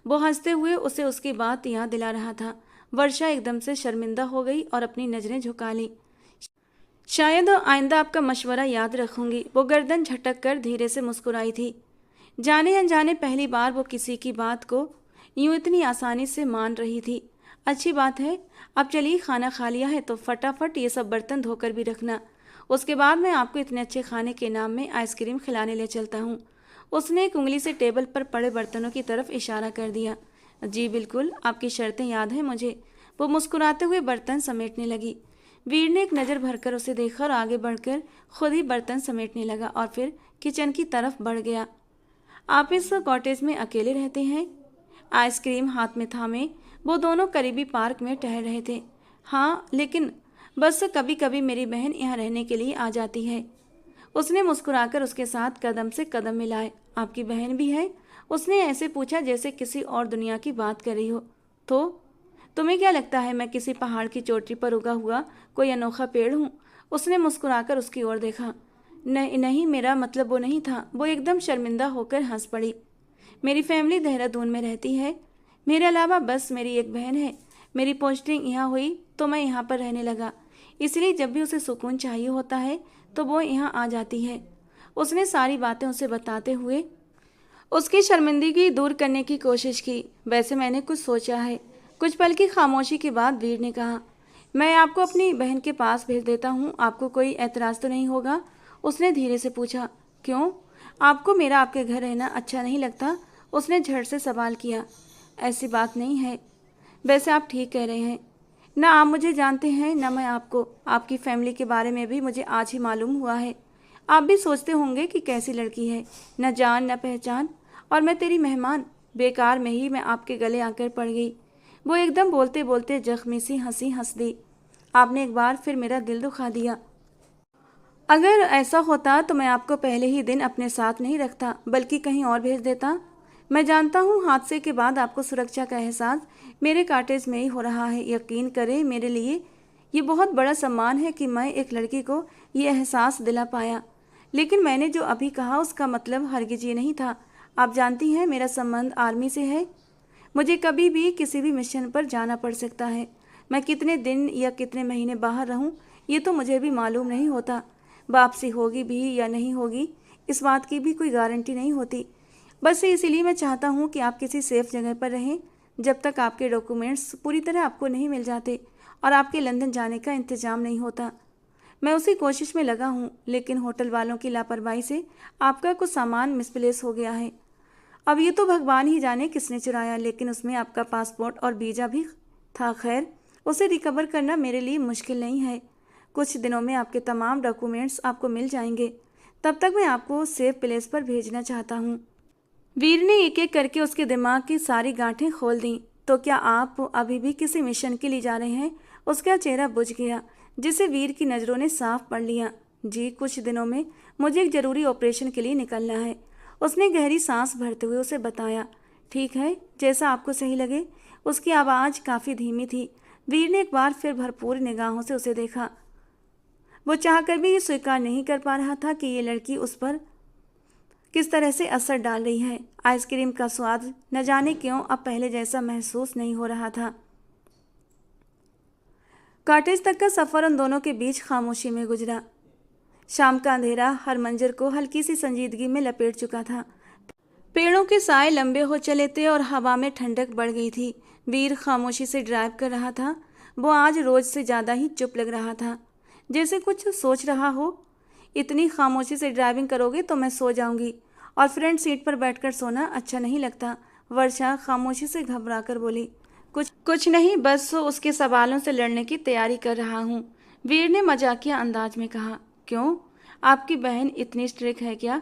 वो हंसते हुए उसे उसकी बात याद दिला रहा था। वर्षा एकदम से शर्मिंदा हो गई और अपनी नज़रें झुका ली। शायद आइंदा आपका मशवरा याद रखूंगी। वो गर्दन झटक कर धीरे से मुस्कुराई थी। जाने अनजाने पहली बार वो किसी की बात को यूं इतनी आसानी से मान रही थी। अच्छी बात है। अब चलिए, खाना खा लिया है तो फटाफट ये सब बर्तन धोकर भी रखना। उसके बाद मैं आपको इतने अच्छे खाने के नाम में आइसक्रीम खिलाने ले चलता हूँ। उसने एक उंगली से टेबल पर पड़े बर्तनों की तरफ इशारा कर दिया। जी बिल्कुल, आपकी शर्तें याद हैं मुझे। वो मुस्कुराते हुए बर्तन समेटने लगी। वीर ने एक नज़र भरकर उसे देखा और आगे बढ़कर खुद ही बर्तन समेटने लगा और फिर किचन की तरफ बढ़ गया। आप इस कॉटेज में अकेले रहते हैं? आइसक्रीम हाथ में थामे वो दोनों करीबी पार्क में टहल रहे थे। हाँ, लेकिन बस कभी कभी मेरी बहन यहाँ रहने के लिए आ जाती है। उसने मुस्कुराकर उसके साथ कदम से कदम मिलाए। आपकी बहन भी है? उसने ऐसे पूछा जैसे किसी और दुनिया की बात कर रही हो। तो तुम्हें क्या लगता है मैं किसी पहाड़ की चोटी पर उगा हुआ कोई अनोखा पेड़ हूँ? उसने मुस्कुराकर उसकी ओर देखा। नहीं नहीं, मेरा मतलब वो नहीं था। वो एकदम शर्मिंदा होकर हंस पड़ी। मेरी फैमिली देहरादून में रहती है। मेरे अलावा बस मेरी एक बहन है। मेरी पोस्टिंग यहाँ हुई तो मैं यहाँ पर रहने लगा, इसलिए जब भी उसे सुकून चाहिए होता है तो वो यहाँ आ जाती है। उसने सारी बातें उसे बताते हुए उसकी शर्मिंदगी दूर करने की कोशिश की। वैसे मैंने कुछ सोचा है। कुछ पल की खामोशी के बाद वीर ने कहा, मैं आपको अपनी बहन के पास भेज देता हूँ। आपको कोई एतराज़ तो नहीं होगा? उसने धीरे से पूछा। क्यों? आपको मेरा आपके घर रहना अच्छा नहीं लगता? उसने झट से सवाल किया। ऐसी बात नहीं है। वैसे आप ठीक कह रहे हैं। ना आप मुझे जानते हैं ना मैं आपको। आपकी फैमिली के बारे में भी मुझे आज ही मालूम हुआ है। आप भी सोचते होंगे कि कैसी लड़की है, न जान न पहचान, और मैं तेरी मेहमान। बेकार में ही मैं आपके गले आकर पड़ गई। वो एकदम बोलते बोलते जख्मी सी हंसी हंस दी। आपने एक बार फिर मेरा दिल दुखा दिया। अगर ऐसा होता तो मैं आपको पहले ही दिन अपने साथ नहीं रखता, बल्कि कहीं और भेज देता। मैं जानता हूँ हादसे के बाद आपको सुरक्षा का एहसास मेरे कॉटेज में ही हो रहा है। यकीन करें, मेरे लिए ये बहुत बड़ा सम्मान है कि मैं एक लड़की को ये एहसास दिला पाया। लेकिन मैंने जो अभी कहा उसका मतलब हरगिज ये नहीं था। आप जानती हैं मेरा संबंध आर्मी से है। मुझे कभी भी किसी भी मिशन पर जाना पड़ सकता है। मैं कितने दिन या कितने महीने बाहर रहूं ये तो मुझे भी मालूम नहीं होता। वापसी होगी भी या नहीं होगी इस बात की भी कोई गारंटी नहीं होती। बस इसीलिए मैं चाहता हूँ कि आप किसी सेफ जगह पर रहें जब तक आपके डॉक्यूमेंट्स पूरी तरह आपको नहीं मिल जाते और आपके लंदन जाने का इंतज़ाम नहीं होता। मैं उसी कोशिश में लगा हूँ, लेकिन होटल वालों की लापरवाही से आपका कुछ सामान मिसप्लेस हो गया है। अब ये तो भगवान ही जाने किसने चुराया, लेकिन उसमें आपका पासपोर्ट और वीज़ा भी था। खैर, उसे रिकवर करना मेरे लिए मुश्किल नहीं है। कुछ दिनों में आपके तमाम डॉक्यूमेंट्स आपको मिल जाएंगे। तब तक मैं आपको सेफ प्लेस पर भेजना चाहता हूँ। वीर ने एक एक करके उसके दिमाग की सारी गांठें खोल दी। तो क्या आप अभी भी किसी मिशन के लिए जा रहे हैं? उसका चेहरा बुझ गया, जिसे वीर की नज़रों ने साफ पढ़ लिया। जी, कुछ दिनों में मुझे एक ज़रूरी ऑपरेशन के लिए निकलना है। उसने गहरी सांस भरते हुए उसे बताया। ठीक है, जैसा आपको सही लगे। उसकी आवाज़ काफ़ी धीमी थी। वीर ने एक बार फिर भरपूर निगाहों से उसे देखा। वो चाहकर भी ये स्वीकार नहीं कर पा रहा था कि ये लड़की उस पर किस तरह से असर डाल रही है। आइसक्रीम का स्वाद न जाने क्यों अब पहले जैसा महसूस नहीं हो रहा था। कॉटेज तक का सफ़र उन दोनों के बीच खामोशी में गुजरा। शाम का अंधेरा हर मंजर को हल्की सी संजीदगी में लपेट चुका था। पेड़ों के साए लंबे हो चले थे और हवा में ठंडक बढ़ गई थी। वीर खामोशी से ड्राइव कर रहा था। वो आज रोज से ज़्यादा ही चुप लग रहा था, जैसे कुछ सोच रहा हो। इतनी खामोशी से ड्राइविंग करोगे तो मैं सो जाऊंगी, और फ्रंट सीट पर बैठकर सोना अच्छा नहीं लगता। वर्षा खामोशी से घबरा कर बोली। कुछ नहीं, बस उसके सवालों से लड़ने की तैयारी कर रहा हूँ। वीर ने मजाकिया अंदाज में कहा। क्यों? आपकी बहन इतनी स्ट्रिक्ट है क्या?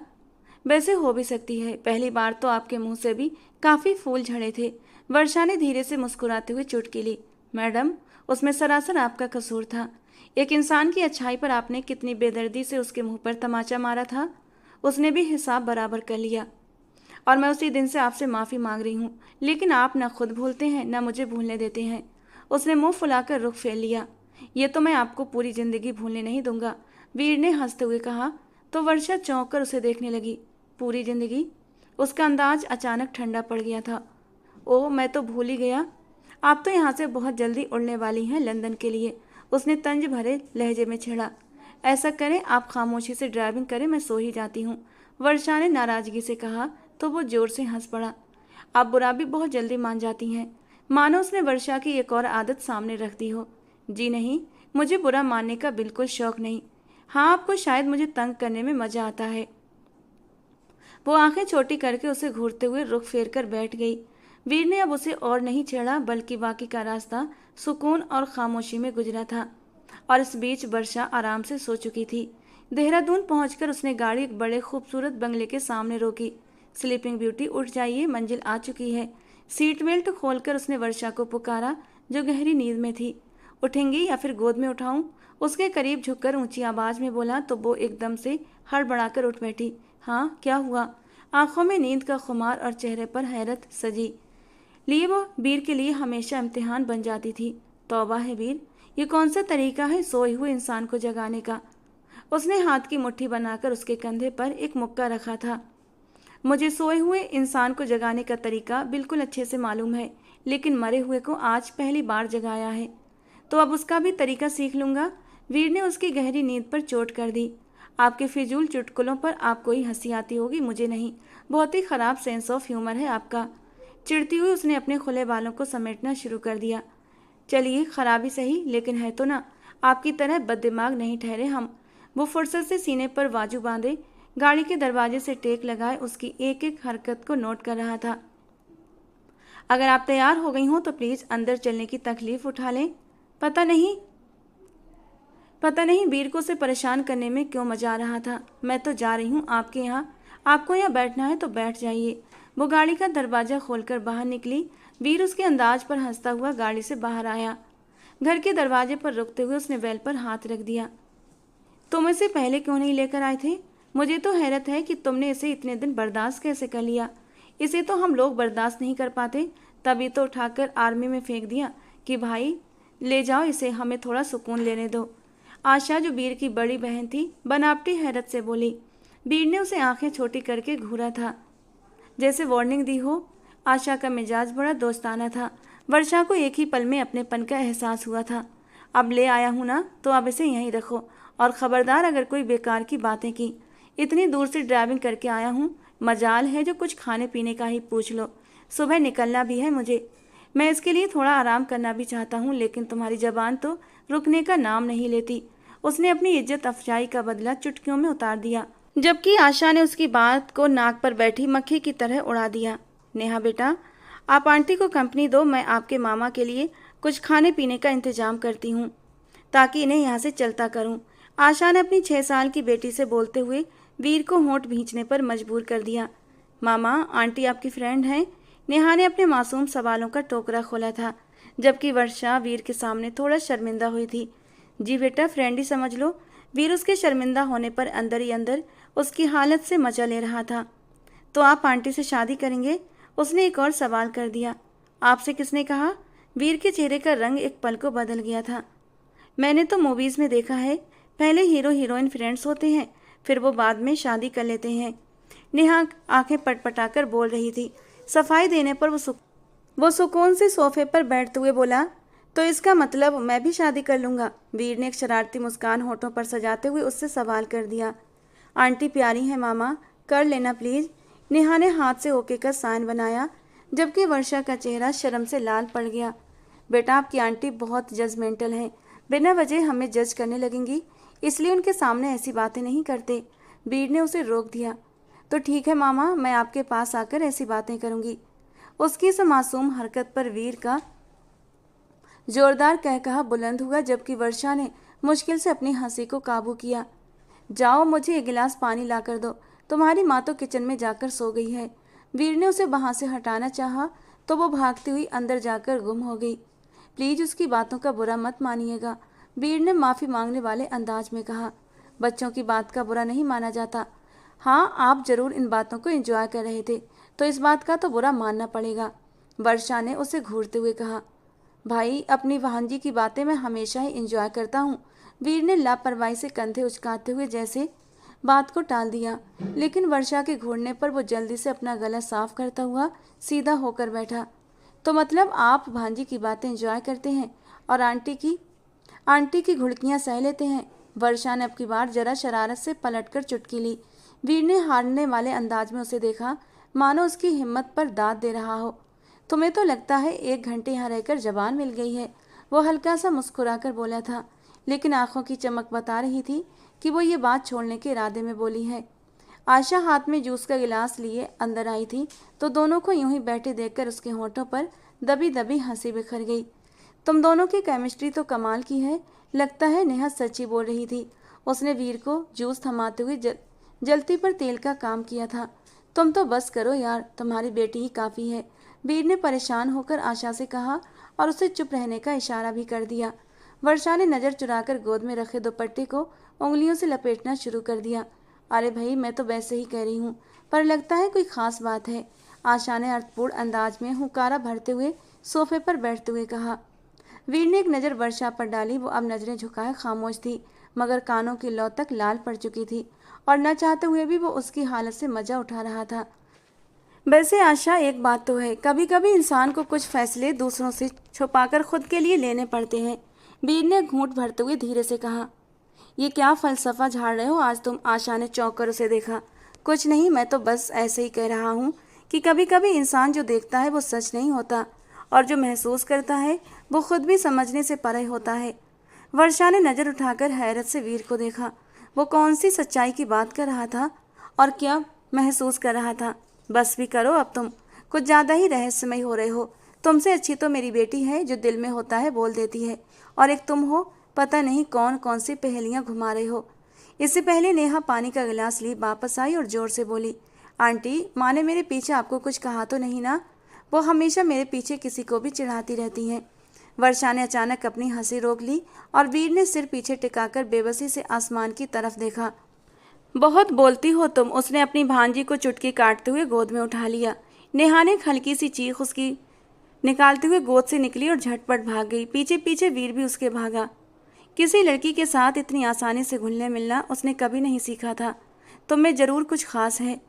वैसे हो भी सकती है। पहली बार तो आपके मुंह से भी काफ़ी फूल झड़े थे। वर्षा ने धीरे से मुस्कुराते हुए चुटकी ली। मैडम, उसमें सरासर आपका कसूर था। एक इंसान की अच्छाई पर आपने कितनी बेदर्दी से उसके मुंह पर तमाचा मारा था। उसने भी हिसाब बराबर कर लिया, और मैं उसी दिन से आपसे माफ़ी मांग रही हूँ। लेकिन आप न खुद भूलते हैं न मुझे भूलने देते हैं। उसने मुंह फुलाकर रुख फेर लिया। ये तो मैं आपको पूरी जिंदगी भूलने नहीं दूंगा, वीर ने हंसते हुए कहा। तो वर्षा चौंक कर उसे देखने लगी। पूरी जिंदगी? उसका अंदाज अचानक ठंडा पड़ गया था। ओह, मैं तो भूल ही गया। आप तो यहाँ से बहुत जल्दी उड़ने वाली हैं लंदन के लिए। उसने तंज भरे लहजे में छेड़ा। ऐसा करें, आप खामोशी से ड्राइविंग करें, मैं सो ही जाती हूँ, वर्षा ने नाराजगी से कहा तो वो जोर से हंस पड़ा। आप बुरा भी बहुत जल्दी मान जाती हैं, मानो उसने वर्षा की एक और आदत सामने रख दी हो। जी नहीं, मुझे बुरा मानने का बिल्कुल शौक नहीं। हाँ, आपको शायद मुझे तंग करने में मजा आता है। वो आंखें छोटी करके उसे घूरते हुए रुख फेर कर बैठ गई। वीर ने अब उसे और नहीं छेड़ा, बल्कि बाकी का रास्ता सुकून और खामोशी में गुजरा था। और इस बीच वर्षा आराम से सो चुकी थी। देहरादून पहुंचकर उसने गाड़ी एक बड़े खूबसूरत बंगले के सामने रोकी। स्लीपिंग ब्यूटी, उठ जाइए, मंजिल आ चुकी है। सीट बेल्ट खोलकर उसने वर्षा को पुकारा, जो गहरी नींद में थी। उठेंगी या फिर गोद में उठाऊं? उसके करीब झुककर ऊंची आवाज में बोला तो वो एकदम से हड़बड़ाकर उठ बैठी। हाँ, क्या हुआ? आंखों में नींद का खुमार और चेहरे पर हैरत सजी लिए वो वीर के लिए हमेशा इम्तिहान बन जाती थी। तौबा है वीर, ये कौन सा तरीका है सोए हुए इंसान को जगाने का? उसने हाथ की मुट्ठी बनाकर उसके कंधे पर एक मुक्का रखा था। मुझे सोए हुए इंसान को जगाने का तरीका बिल्कुल अच्छे से मालूम है, लेकिन मरे हुए को आज पहली बार जगाया है, तो अब उसका भी तरीका सीख लूंगा। वीर ने उसकी गहरी नींद पर चोट कर दी। आपके फिजूल चुटकुलों पर आपको ही हंसी आती होगी, मुझे नहीं। बहुत ही खराब सेंस ऑफ ह्यूमर है आपका। चिढ़ती हुई उसने अपने खुले बालों को समेटना शुरू कर दिया। चलिए, खराबी सही, लेकिन है तो ना, आपकी तरह बददिमाग नहीं ठहरे हम। वो फुर्सत से सीने पर बाजू बांधे गाड़ी के दरवाजे से टेक लगाए उसकी एक एक हरकत को नोट कर रहा था। अगर आप तैयार हो गई हो तो प्लीज अंदर चलने की तकलीफ उठा लें। पता नहीं वीर को उसे परेशान करने में क्यों मजा आ रहा था। मैं तो जा रही हूँ आपके यहाँ, आपको यहाँ बैठना है तो बैठ जाइए। वो गाड़ी का दरवाजा खोलकर बाहर निकली। वीर उसके अंदाज पर हंसता हुआ गाड़ी से बाहर आया। घर के दरवाजे पर रुकते हुए उसने बेल पर हाथ रख दिया। तुम इसे पहले क्यों नहीं लेकर आए थे? मुझे तो हैरत है कि तुमने इसे इतने दिन बर्दाश्त कैसे कर लिया। इसे तो हम लोग बर्दाश्त नहीं कर पाते, तभी तो उठाकर आर्मी में फेंक दिया कि भाई ले जाओ इसे, हमें थोड़ा सुकून लेने दो। आशा, जो वीर की बड़ी बहन थी, बनावटी हैरत से बोली। वीर ने उसे आंखें छोटी करके घूरा था, जैसे वार्निंग दी हो। आशा का मिजाज बड़ा दोस्ताना था। वर्षा को एक ही पल में अपनेपन का एहसास हुआ था। अब ले आया हूं ना, तो अब इसे यहीं रखो, और खबरदार अगर कोई बेकार की बातें की। इतनी दूर से ड्राइविंग करके आया हूं, मजाल है जो कुछ खाने पीने का ही पूछ लो। सुबह निकलना भी है मुझे। मैं इसके लिए थोड़ा आराम करना भी चाहता हूँ, लेकिन तुम्हारी जबान तो रुकने का नाम नहीं लेती। उसने अपनी इज्जत अफजाई का बदला चुटकियों में उतार दिया, जबकि आशा ने उसकी बात को नाक पर बैठी मक्खी की तरह उड़ा दिया। नेहा बेटा, आप आंटी को कंपनी दो, मैं आपके मामा के लिए कुछ खाने पीने का इंतजाम करती हूँ, ताकि इन्हें यहाँ से चलता करूँ। आशा ने अपनी 6 साल की बेटी से बोलते हुए वीर को होंठ भींचने पर मजबूर कर दिया। मामा, आंटी आपकी फ्रेंड हैं? नेहा ने अपने मासूम सवालों का टोकरा खोला था, जबकि वर्षा वीर के सामने थोड़ा शर्मिंदा हुई थी। जी बेटा, फ्रेंड ही समझ लो। वीर उसके शर्मिंदा होने पर अंदर ही अंदर उसकी हालत से मजा ले रहा था। तो आप आंटी से शादी करेंगे? उसने एक और सवाल कर दिया। आपसे किसने कहा? वीर के चेहरे का रंग एक पल को बदल गया था। मैंने तो मूवीज में देखा है, पहले हीरो हीरोइन फ्रेंड्स होते हैं, फिर वो बाद में शादी कर लेते हैं। नेहा आंखें पटपटाकर बोल रही थी। सफाई देने पर वो सुकून से सोफे पर बैठते हुए बोला, तो इसका मतलब मैं भी शादी कर लूँगा? वीर ने एक शरारती मुस्कान होठों पर सजाते हुए उससे सवाल कर दिया। आंटी प्यारी है मामा, कर लेना प्लीज़। नेहा ने हाथ से ओके का साइन बनाया, जबकि वर्षा का चेहरा शर्म से लाल पड़ गया। बेटा, आपकी आंटी बहुत जजमेंटल हैं, बिना वजह हमें जज करने लगेंगी, इसलिए उनके सामने ऐसी बातें नहीं करते। वीर ने उसे रोक दिया। तो ठीक है मामा, मैं आपके पास आकर ऐसी बातें करूंगी। उसकी इस मासूम हरकत पर वीर का जोरदार कहकहा बुलंद हुआ, जबकि वर्षा ने मुश्किल से अपनी हंसी को काबू किया। जाओ, मुझे एक गिलास पानी ला कर दो, तुम्हारी माँ तो किचन में जाकर सो गई है। वीर ने उसे वहां से हटाना चाहा तो वो भागती हुई अंदर जाकर गुम हो गई। प्लीज उसकी बातों का बुरा मत मानिएगा, वीर ने माफ़ी मांगने वाले अंदाज में कहा। बच्चों की बात का बुरा नहीं माना जाता। हाँ, आप जरूर इन बातों को एंजॉय कर रहे थे, तो इस बात का तो बुरा मानना पड़ेगा, वर्षा ने उसे घूरते हुए कहा। भाई, अपनी भांजी की बातें मैं हमेशा ही एंजॉय करता हूँ। वीर ने लापरवाही से कंधे उचकाते हुए जैसे बात को टाल दिया, लेकिन वर्षा के घूरने पर वो जल्दी से अपना गला साफ करता हुआ सीधा होकर बैठा। तो मतलब आप भांजी की बातें एंजॉय करते हैं और आंटी की घुड़कियाँ सह लेते हैं? वर्षा ने अब की बार जरा शरारत से पलटकर चुटकी ली। वीर ने हारने वाले अंदाज में उसे देखा, मानो उसकी हिम्मत पर दाद दे रहा हो। तुम्हें तो लगता है 1 घंटे यहाँ रहकर जबान मिल गई है, वो हल्का सा मुस्कुराकर बोला था, लेकिन आंखों की चमक बता रही थी कि वो ये बात छोड़ने के इरादे में बोली है। आशा हाथ में जूस का गिलास लिए अंदर आई थी तो दोनों को यूं ही बैठे देखकर उसके होठों पर दबी दबी हंसी बिखर गई। तुम दोनों की केमिस्ट्री तो कमाल की है, लगता है नेहा सच्ची बोल रही थी। उसने वीर को जूस थमाते हुए जलती पर तेल का काम किया था। तुम तो बस करो यार, तुम्हारी बेटी ही काफ़ी है, वीर ने परेशान होकर आशा से कहा और उसे चुप रहने का इशारा भी कर दिया। वर्षा ने नज़र चुराकर गोद में रखे दुपट्टे को उंगलियों से लपेटना शुरू कर दिया। अरे भाई, मैं तो वैसे ही कह रही हूँ, पर लगता है कोई खास बात है, आशा ने अर्थपूर्ण अंदाज में हुंकारा भरते हुए सोफे पर बैठते हुए कहा। वीर ने एक नज़र वर्षा पर डाली। वो अब नज़रें झुकाए खामोश थी, मगर कानों की लौ तक लाल पड़ चुकी थी और न चाहते हुए भी वो उसकी हालत से मजा उठा रहा था। वैसे आशा, एक बात तो है, कभी कभी इंसान को कुछ फैसले दूसरों से छुपाकर खुद के लिए लेने पड़ते हैं। वीर ने घूंट भरते हुए धीरे से कहा। ये क्या फलसफा झाड़ रहे हो आज तुम? आशा ने चौंक कर उसे देखा। कुछ नहीं, मैं तो बस ऐसे ही कह रहा हूँ कि कभी कभी इंसान जो देखता है वो सच नहीं होता, और जो महसूस करता है वो खुद भी समझने से परे होता है। वर्षा ने नज़र उठाकर हैरत से वीर को देखा। वो कौन सी सच्चाई की बात कर रहा था और क्या महसूस कर रहा था? बस भी करो, अब तुम कुछ ज़्यादा ही रहस्यमय हो रहे हो। तुमसे अच्छी तो मेरी बेटी है, जो दिल में होता है बोल देती है, और एक तुम हो, पता नहीं कौन कौन सी पहेलियां घुमा रहे हो। इससे पहले नेहा पानी का गिलास ली वापस आई और जोर से बोली, आंटी, माँ ने मेरे पीछे आपको कुछ कहा तो नहीं ना? वो हमेशा मेरे पीछे किसी को भी चिढ़ाती रहती हैं। वर्षा ने अचानक अपनी हंसी रोक ली और वीर ने सिर पीछे टिकाकर बेबसी से आसमान की तरफ देखा। बहुत बोलती हो तुम, उसने अपनी भांजी को चुटकी काटते हुए गोद में उठा लिया। नेहा ने हल्की सी चीख उसकी निकालते हुए गोद से निकली और झटपट भाग गई। पीछे पीछे वीर भी उसके भागा। किसी लड़की के साथ इतनी आसानी से घुलने मिलना उसने कभी नहीं सीखा था। तुम में जरूर कुछ खास है।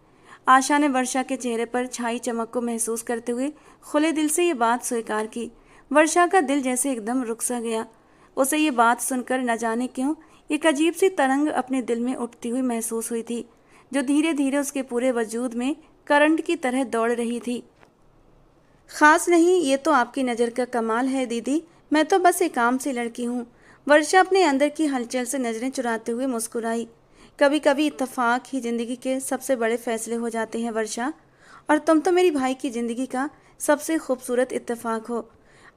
आशा ने वर्षा के चेहरे पर छाई चमक को महसूस करते हुए खुले दिल से ये बात स्वीकार की। वर्षा का दिल जैसे एकदम रुक सा गया। उसे ये बात सुनकर न जाने क्यों एक अजीब सी तरंग अपने दिल में उठती हुई महसूस हुई थी, जो धीरे धीरे उसके पूरे वजूद में करंट की तरह दौड़ रही थी। खास नहीं, ये तो आपकी नज़र का कमाल है दीदी, मैं तो बस एक आम सी लड़की हूँ। वर्षा अपने अंदर की हलचल से नज़रें चुराते हुए मुस्कुराई। कभी कभी इत्तेफाक ही ज़िंदगी के सबसे बड़े फैसले हो जाते हैं वर्षा, और तुम तो मेरी भाई की ज़िंदगी का सबसे खूबसूरत इत्तेफाक हो।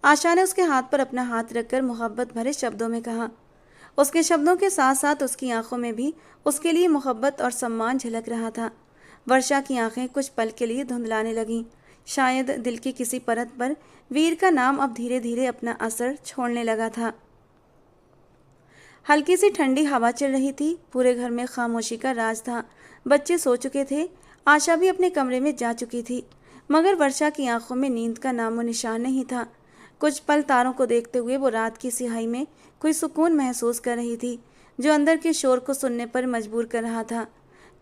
आशा ने उसके हाथ पर अपना हाथ रखकर मोहब्बत भरे शब्दों में कहा। उसके शब्दों के साथ साथ उसकी आंखों में भी उसके लिए मोहब्बत और सम्मान झलक रहा था। वर्षा की आंखें कुछ पल के लिए धुंधलाने लगीं। शायद दिल की किसी परत पर वीर का नाम अब धीरे धीरे अपना असर छोड़ने लगा था। हल्की सी ठंडी हवा चल रही थी। पूरे घर में खामोशी का राज था। बच्चे सो चुके थे। आशा भी अपने कमरे में जा चुकी थी, मगर वर्षा की आंखों में नींद का नामो निशान नहीं था। कुछ पल तारों को देखते हुए वो रात की सिहाई में कोई सुकून महसूस कर रही थी, जो अंदर के शोर को सुनने पर मजबूर कर रहा था।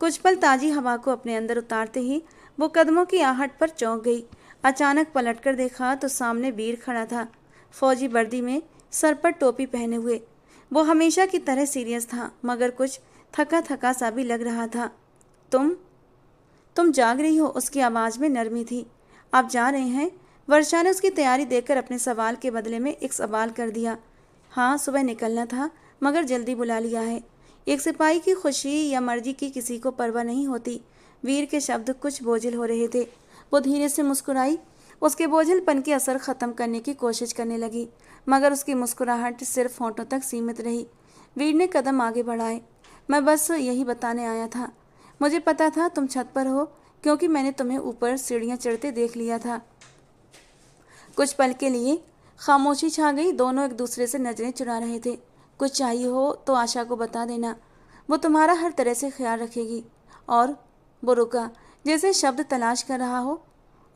कुछ पल ताजी हवा को अपने अंदर उतारते ही वो कदमों की आहट पर चौंक गई। अचानक पलटकर देखा तो सामने वीर खड़ा था, फौजी वर्दी में, सर पर टोपी पहने हुए। वो हमेशा की तरह सीरियस था, मगर कुछ थका थका सा भी लग रहा था। तुम जाग रही हो? उसकी आवाज़ में नरमी थी। आप जा रहे हैं? वर्षा ने उसकी तैयारी देखकर अपने सवाल के बदले में एक सवाल कर दिया। हाँ, सुबह निकलना था, मगर जल्दी बुला लिया है। एक सिपाही की खुशी या मर्जी की किसी को परवाह नहीं होती। वीर के शब्द कुछ बोझिल हो रहे थे। वो धीरे से मुस्कुराई। उसके बोझिलपन के असर ख़त्म करने की कोशिश करने लगी, मगर उसकी मुस्कुराहट सिर्फ होंठों तक सीमित रही। वीर ने कदम आगे बढ़ाए। मैं बस यही बताने आया था। मुझे पता था तुम छत पर हो, क्योंकि मैंने तुम्हें ऊपर सीढ़ियाँ चढ़ते देख लिया था। कुछ पल के लिए खामोशी छा गई। दोनों एक दूसरे से नज़रें चुरा रहे थे। कुछ चाहिए हो तो आशा को बता देना, वो तुम्हारा हर तरह से ख्याल रखेगी। और वो रुका, जैसे शब्द तलाश कर रहा हो।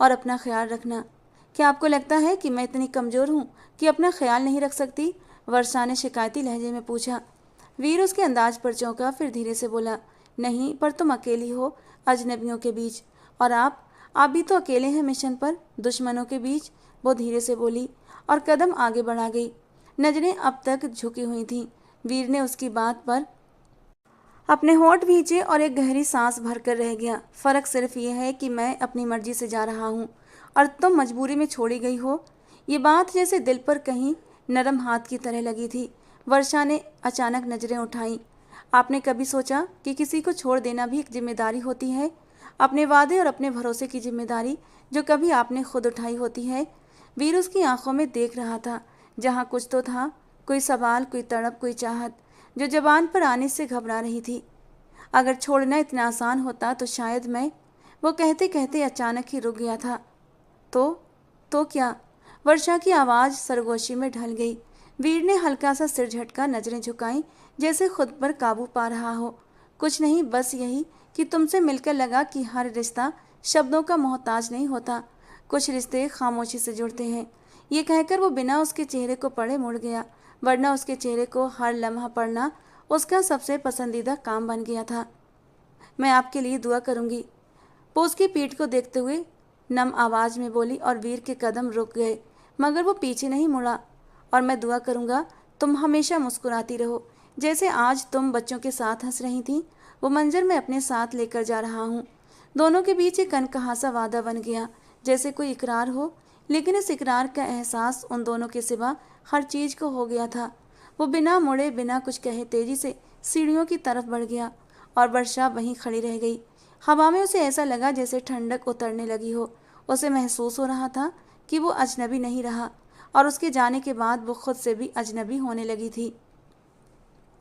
और अपना ख्याल रखना। क्या आपको लगता है कि मैं इतनी कमज़ोर हूँ कि अपना ख्याल नहीं रख सकती? वर्षा ने शिकायती लहजे में पूछा। वीर उसके अंदाज पर चौंका, फिर धीरे से बोला, नहीं, पर तुम अकेली हो अजनबियों के बीच, और आप भी तो अकेले हैं मिशन पर, दुश्मनों के बीच। वो धीरे से बोली और कदम आगे बढ़ा गई। नजरें अब तक झुकी हुई थीं, वीर ने उसकी बात पर अपने होंठ भींचे और एक गहरी सांस भरकर रह गया। फर्क सिर्फ ये है कि मैं अपनी मर्जी से जा रहा हूँ और तुम मजबूरी में छोड़ी गई हो। ये बात जैसे दिल पर कहीं नरम हाथ की तरह लगी थी। वर्षा ने अचानक नजरें उठाईं। आपने कभी सोचा कि किसी को छोड़ देना भी एक जिम्मेदारी होती है? अपने वादे और अपने भरोसे की जिम्मेदारी जो कभी आपने खुद उठाई होती है। वीर उसकी आंखों में देख रहा था, जहाँ कुछ तो था, कोई सवाल, कोई तड़प, कोई चाहत जो जबान पर आने से घबरा रही थी। अगर छोड़ना इतना आसान होता तो शायद मैं, वो कहते कहते अचानक ही रुक गया था। तो क्या? वर्षा की आवाज़ सरगोशी में ढल गई। वीर ने हल्का सा सिर झटका, नजरें झुकाई, जैसे खुद पर काबू पा रहा हो। कुछ नहीं, बस यही कि तुमसे मिलकर लगा कि हर रिश्ता शब्दों का मोहताज नहीं होता। कुछ रिश्ते खामोशी से जुड़ते हैं। ये कहकर वो बिना उसके चेहरे को पढ़े मुड़ गया, वरना उसके चेहरे को हर लम्हा पढ़ना उसका सबसे पसंदीदा काम बन गया था। मैं आपके लिए दुआ करूंगी, वो उसकी पीठ को देखते हुए नम आवाज में बोली और वीर के कदम रुक गए, मगर वो पीछे नहीं मुड़ा। और मैं दुआ करूंगा तुम हमेशा मुस्कुराती रहो, जैसे आज तुम बच्चों के साथ हंस रही थी। वो मंजर मैं अपने साथ लेकर जा रहा हूँ। दोनों के बीच एक अनकहा सा वादा बन गया, जैसे कोई इकरार हो, लेकिन इस इकरार का एहसास उन दोनों के सिवा हर चीज को हो गया था। वो बिना मुड़े, बिना कुछ कहे तेजी से सीढ़ियों की तरफ बढ़ गया और वर्षा वहीं खड़ी रह गई। हवा में उसे ऐसा लगा जैसे ठंडक उतरने लगी हो। उसे महसूस हो रहा था कि वो अजनबी नहीं रहा और उसके जाने के बाद वो खुद से भी अजनबी होने लगी थी।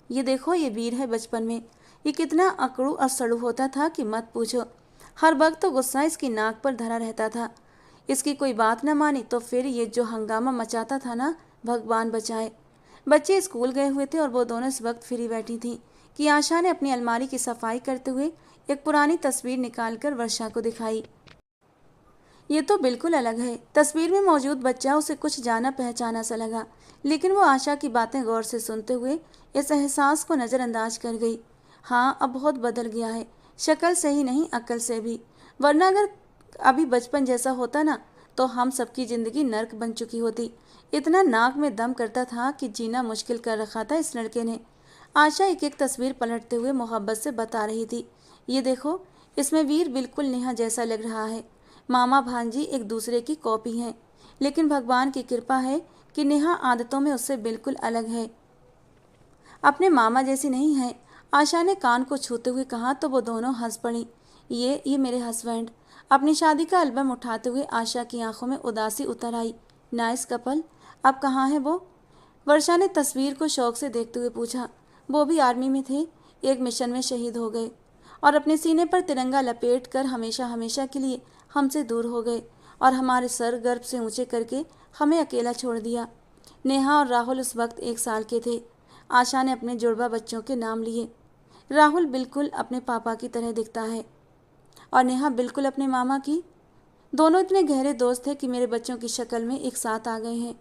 ये देखो, ये वीर है बचपन में। ये कितना अकड़ू और सड़ू होता था कि मत पूछो। हर वक्त तो गुस्सा इसकी नाक पर धरा रहता था। इसकी कोई बात न मानी तो फिर ये जो हंगामा मचाता था ना, भगवान बचाए। बच्चे स्कूल गए हुए थे और वो दोनों इस वक्त फ्री बैठी थीं कि आशा ने अपनी अलमारी की सफाई करते हुए एक पुरानी तस्वीर निकालकर वर्षा को दिखाई। ये तो बिल्कुल अलग है। तस्वीर में मौजूद बच्चा उसे कुछ जाना पहचाना सा लगा, लेकिन वो आशा की बातें गौर से सुनते हुए इस एहसास को नज़रअंदाज कर गई। हाँ, अब बहुत बदल गया है। शक्ल से ही नहीं, अक्ल से भी। वरना अगर अभी बचपन जैसा होता ना, तो हम सबकी ज़िंदगी नर्क बन चुकी होती। इतना नाक में दम करता था कि जीना मुश्किल कर रखा था इस लड़के ने। आशा एक एक तस्वीर पलटते हुए मोहब्बत से बता रही थी, ये देखो, इसमें वीर बिल्कुल नेहा जैसा लग रहा है। मामा भांजी एक दूसरे की कॉपी हैं, लेकिन भगवान की कृपा है कि नेहा आदतों में उससे बिल्कुल अलग है, अपने मामा जैसी नहीं है। आशा ने कान को छूते हुए कहा तो वो दोनों हंस पड़ी। ये मेरे हस्बैंड। अपनी शादी का एल्बम उठाते हुए आशा की आंखों में उदासी उतर आई। Nice couple. अब कहाँ है वो? वर्षा ने तस्वीर को शौक से देखते हुए पूछा। वो भी आर्मी में थे, एक मिशन में शहीद हो गए और अपने सीने पर तिरंगा लपेट कर हमेशा हमेशा के लिए हमसे दूर हो गए और हमारे सर गर्भ से ऊंचे करके हमें अकेला छोड़ दिया। नेहा और राहुल उस वक्त 1 साल के थे। आशा ने अपने जुड़वा बच्चों के नाम लिए। राहुल बिल्कुल अपने पापा की तरह दिखता है और नेहा बिल्कुल अपने मामा की। दोनों इतने गहरे दोस्त थे कि मेरे बच्चों की शक्ल में एक साथ आ गए हैं।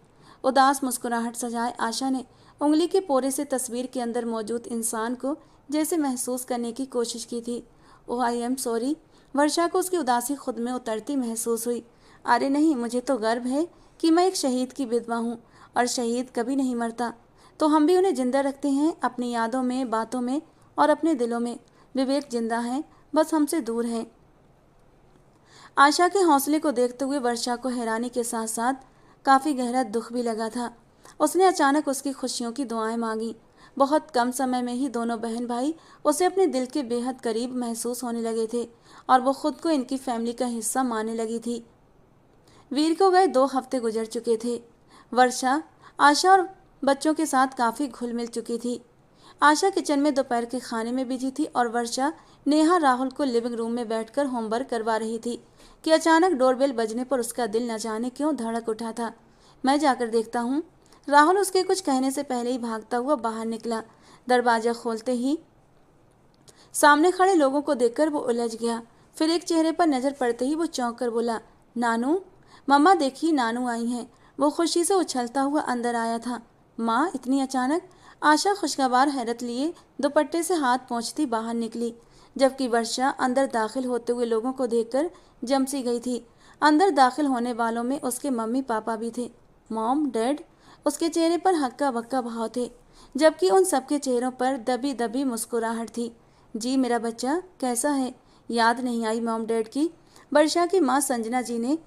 उदास मुस्कुराहट सजाए आशा ने उंगली के पोरे से तस्वीर के अंदर मौजूद इंसान को जैसे महसूस करने की कोशिश की थी। ओह, आई एम सॉरी। वर्षा को उसकी उदासी खुद में उतरती महसूस हुई। अरे नहीं, मुझे तो गर्व है कि मैं एक शहीद की विधवा हूँ और शहीद कभी नहीं मरता, तो हम भी उन्हें जिंदा रखते हैं अपनी यादों में, बातों में और अपने दिलों में। विवेक जिंदा है, बस हमसे दूर है। आशा के हौसले को देखते हुए वर्षा को हैरानी के साथ साथ काफ़ी गहरा दुख भी लगा था। उसने अचानक उसकी खुशियों की दुआएं मांगी। बहुत कम समय में ही दोनों बहन भाई उसे अपने दिल के बेहद करीब महसूस होने लगे थे और वो खुद को इनकी फैमिली का हिस्सा मानने लगी थी। वीर को गए 2 हफ्ते गुजर चुके थे। वर्षा आशा और बच्चों के साथ काफ़ी घुल मिल चुकी थी। आशा किचन में दोपहर के खाने में बिजी थी और वर्षा नेहा राहुल को लिविंग रूम में बैठकर होमवर्क करवा रही थी कि अचानक डोरबेल बजने पर उसका दिल न जाने क्यों धड़क उठा था। मैं जाकर देखता हूँ। राहुल उसके कुछ कहने से पहले ही भागता हुआ बाहर निकला। दरवाजा खोलते ही सामने खड़े लोगों को देखकर वो उलझ गया। फिर एक चेहरे पर नजर पड़ते ही वो चौंक कर बोला, नानू। मम्मा देखिए, नानू आई हैं। वो खुशी से उछलता हुआ अंदर आया था। माँ, इतनी अचानक? आशा खुशगवार हैरत लिए दुपट्टे से हाथ पोंछती बाहर निकली, जबकि वर्षा अंदर दाखिल होते हुए लोगों को देखकर जमसी गई थी। अंदर दाखिल होने वालों में उसके मम्मी पापा भी थे। Mom, dad. उसके चेहरे पर हक्का बक्का भाव थे। जबकि उन सबके चेहरों पर दबी दबी मुस्कुराहट थी। जी मेरा बच्चा कैसा है? याद नहीं आई मॉम डैड की? वर्षा की माँ संजना जी ने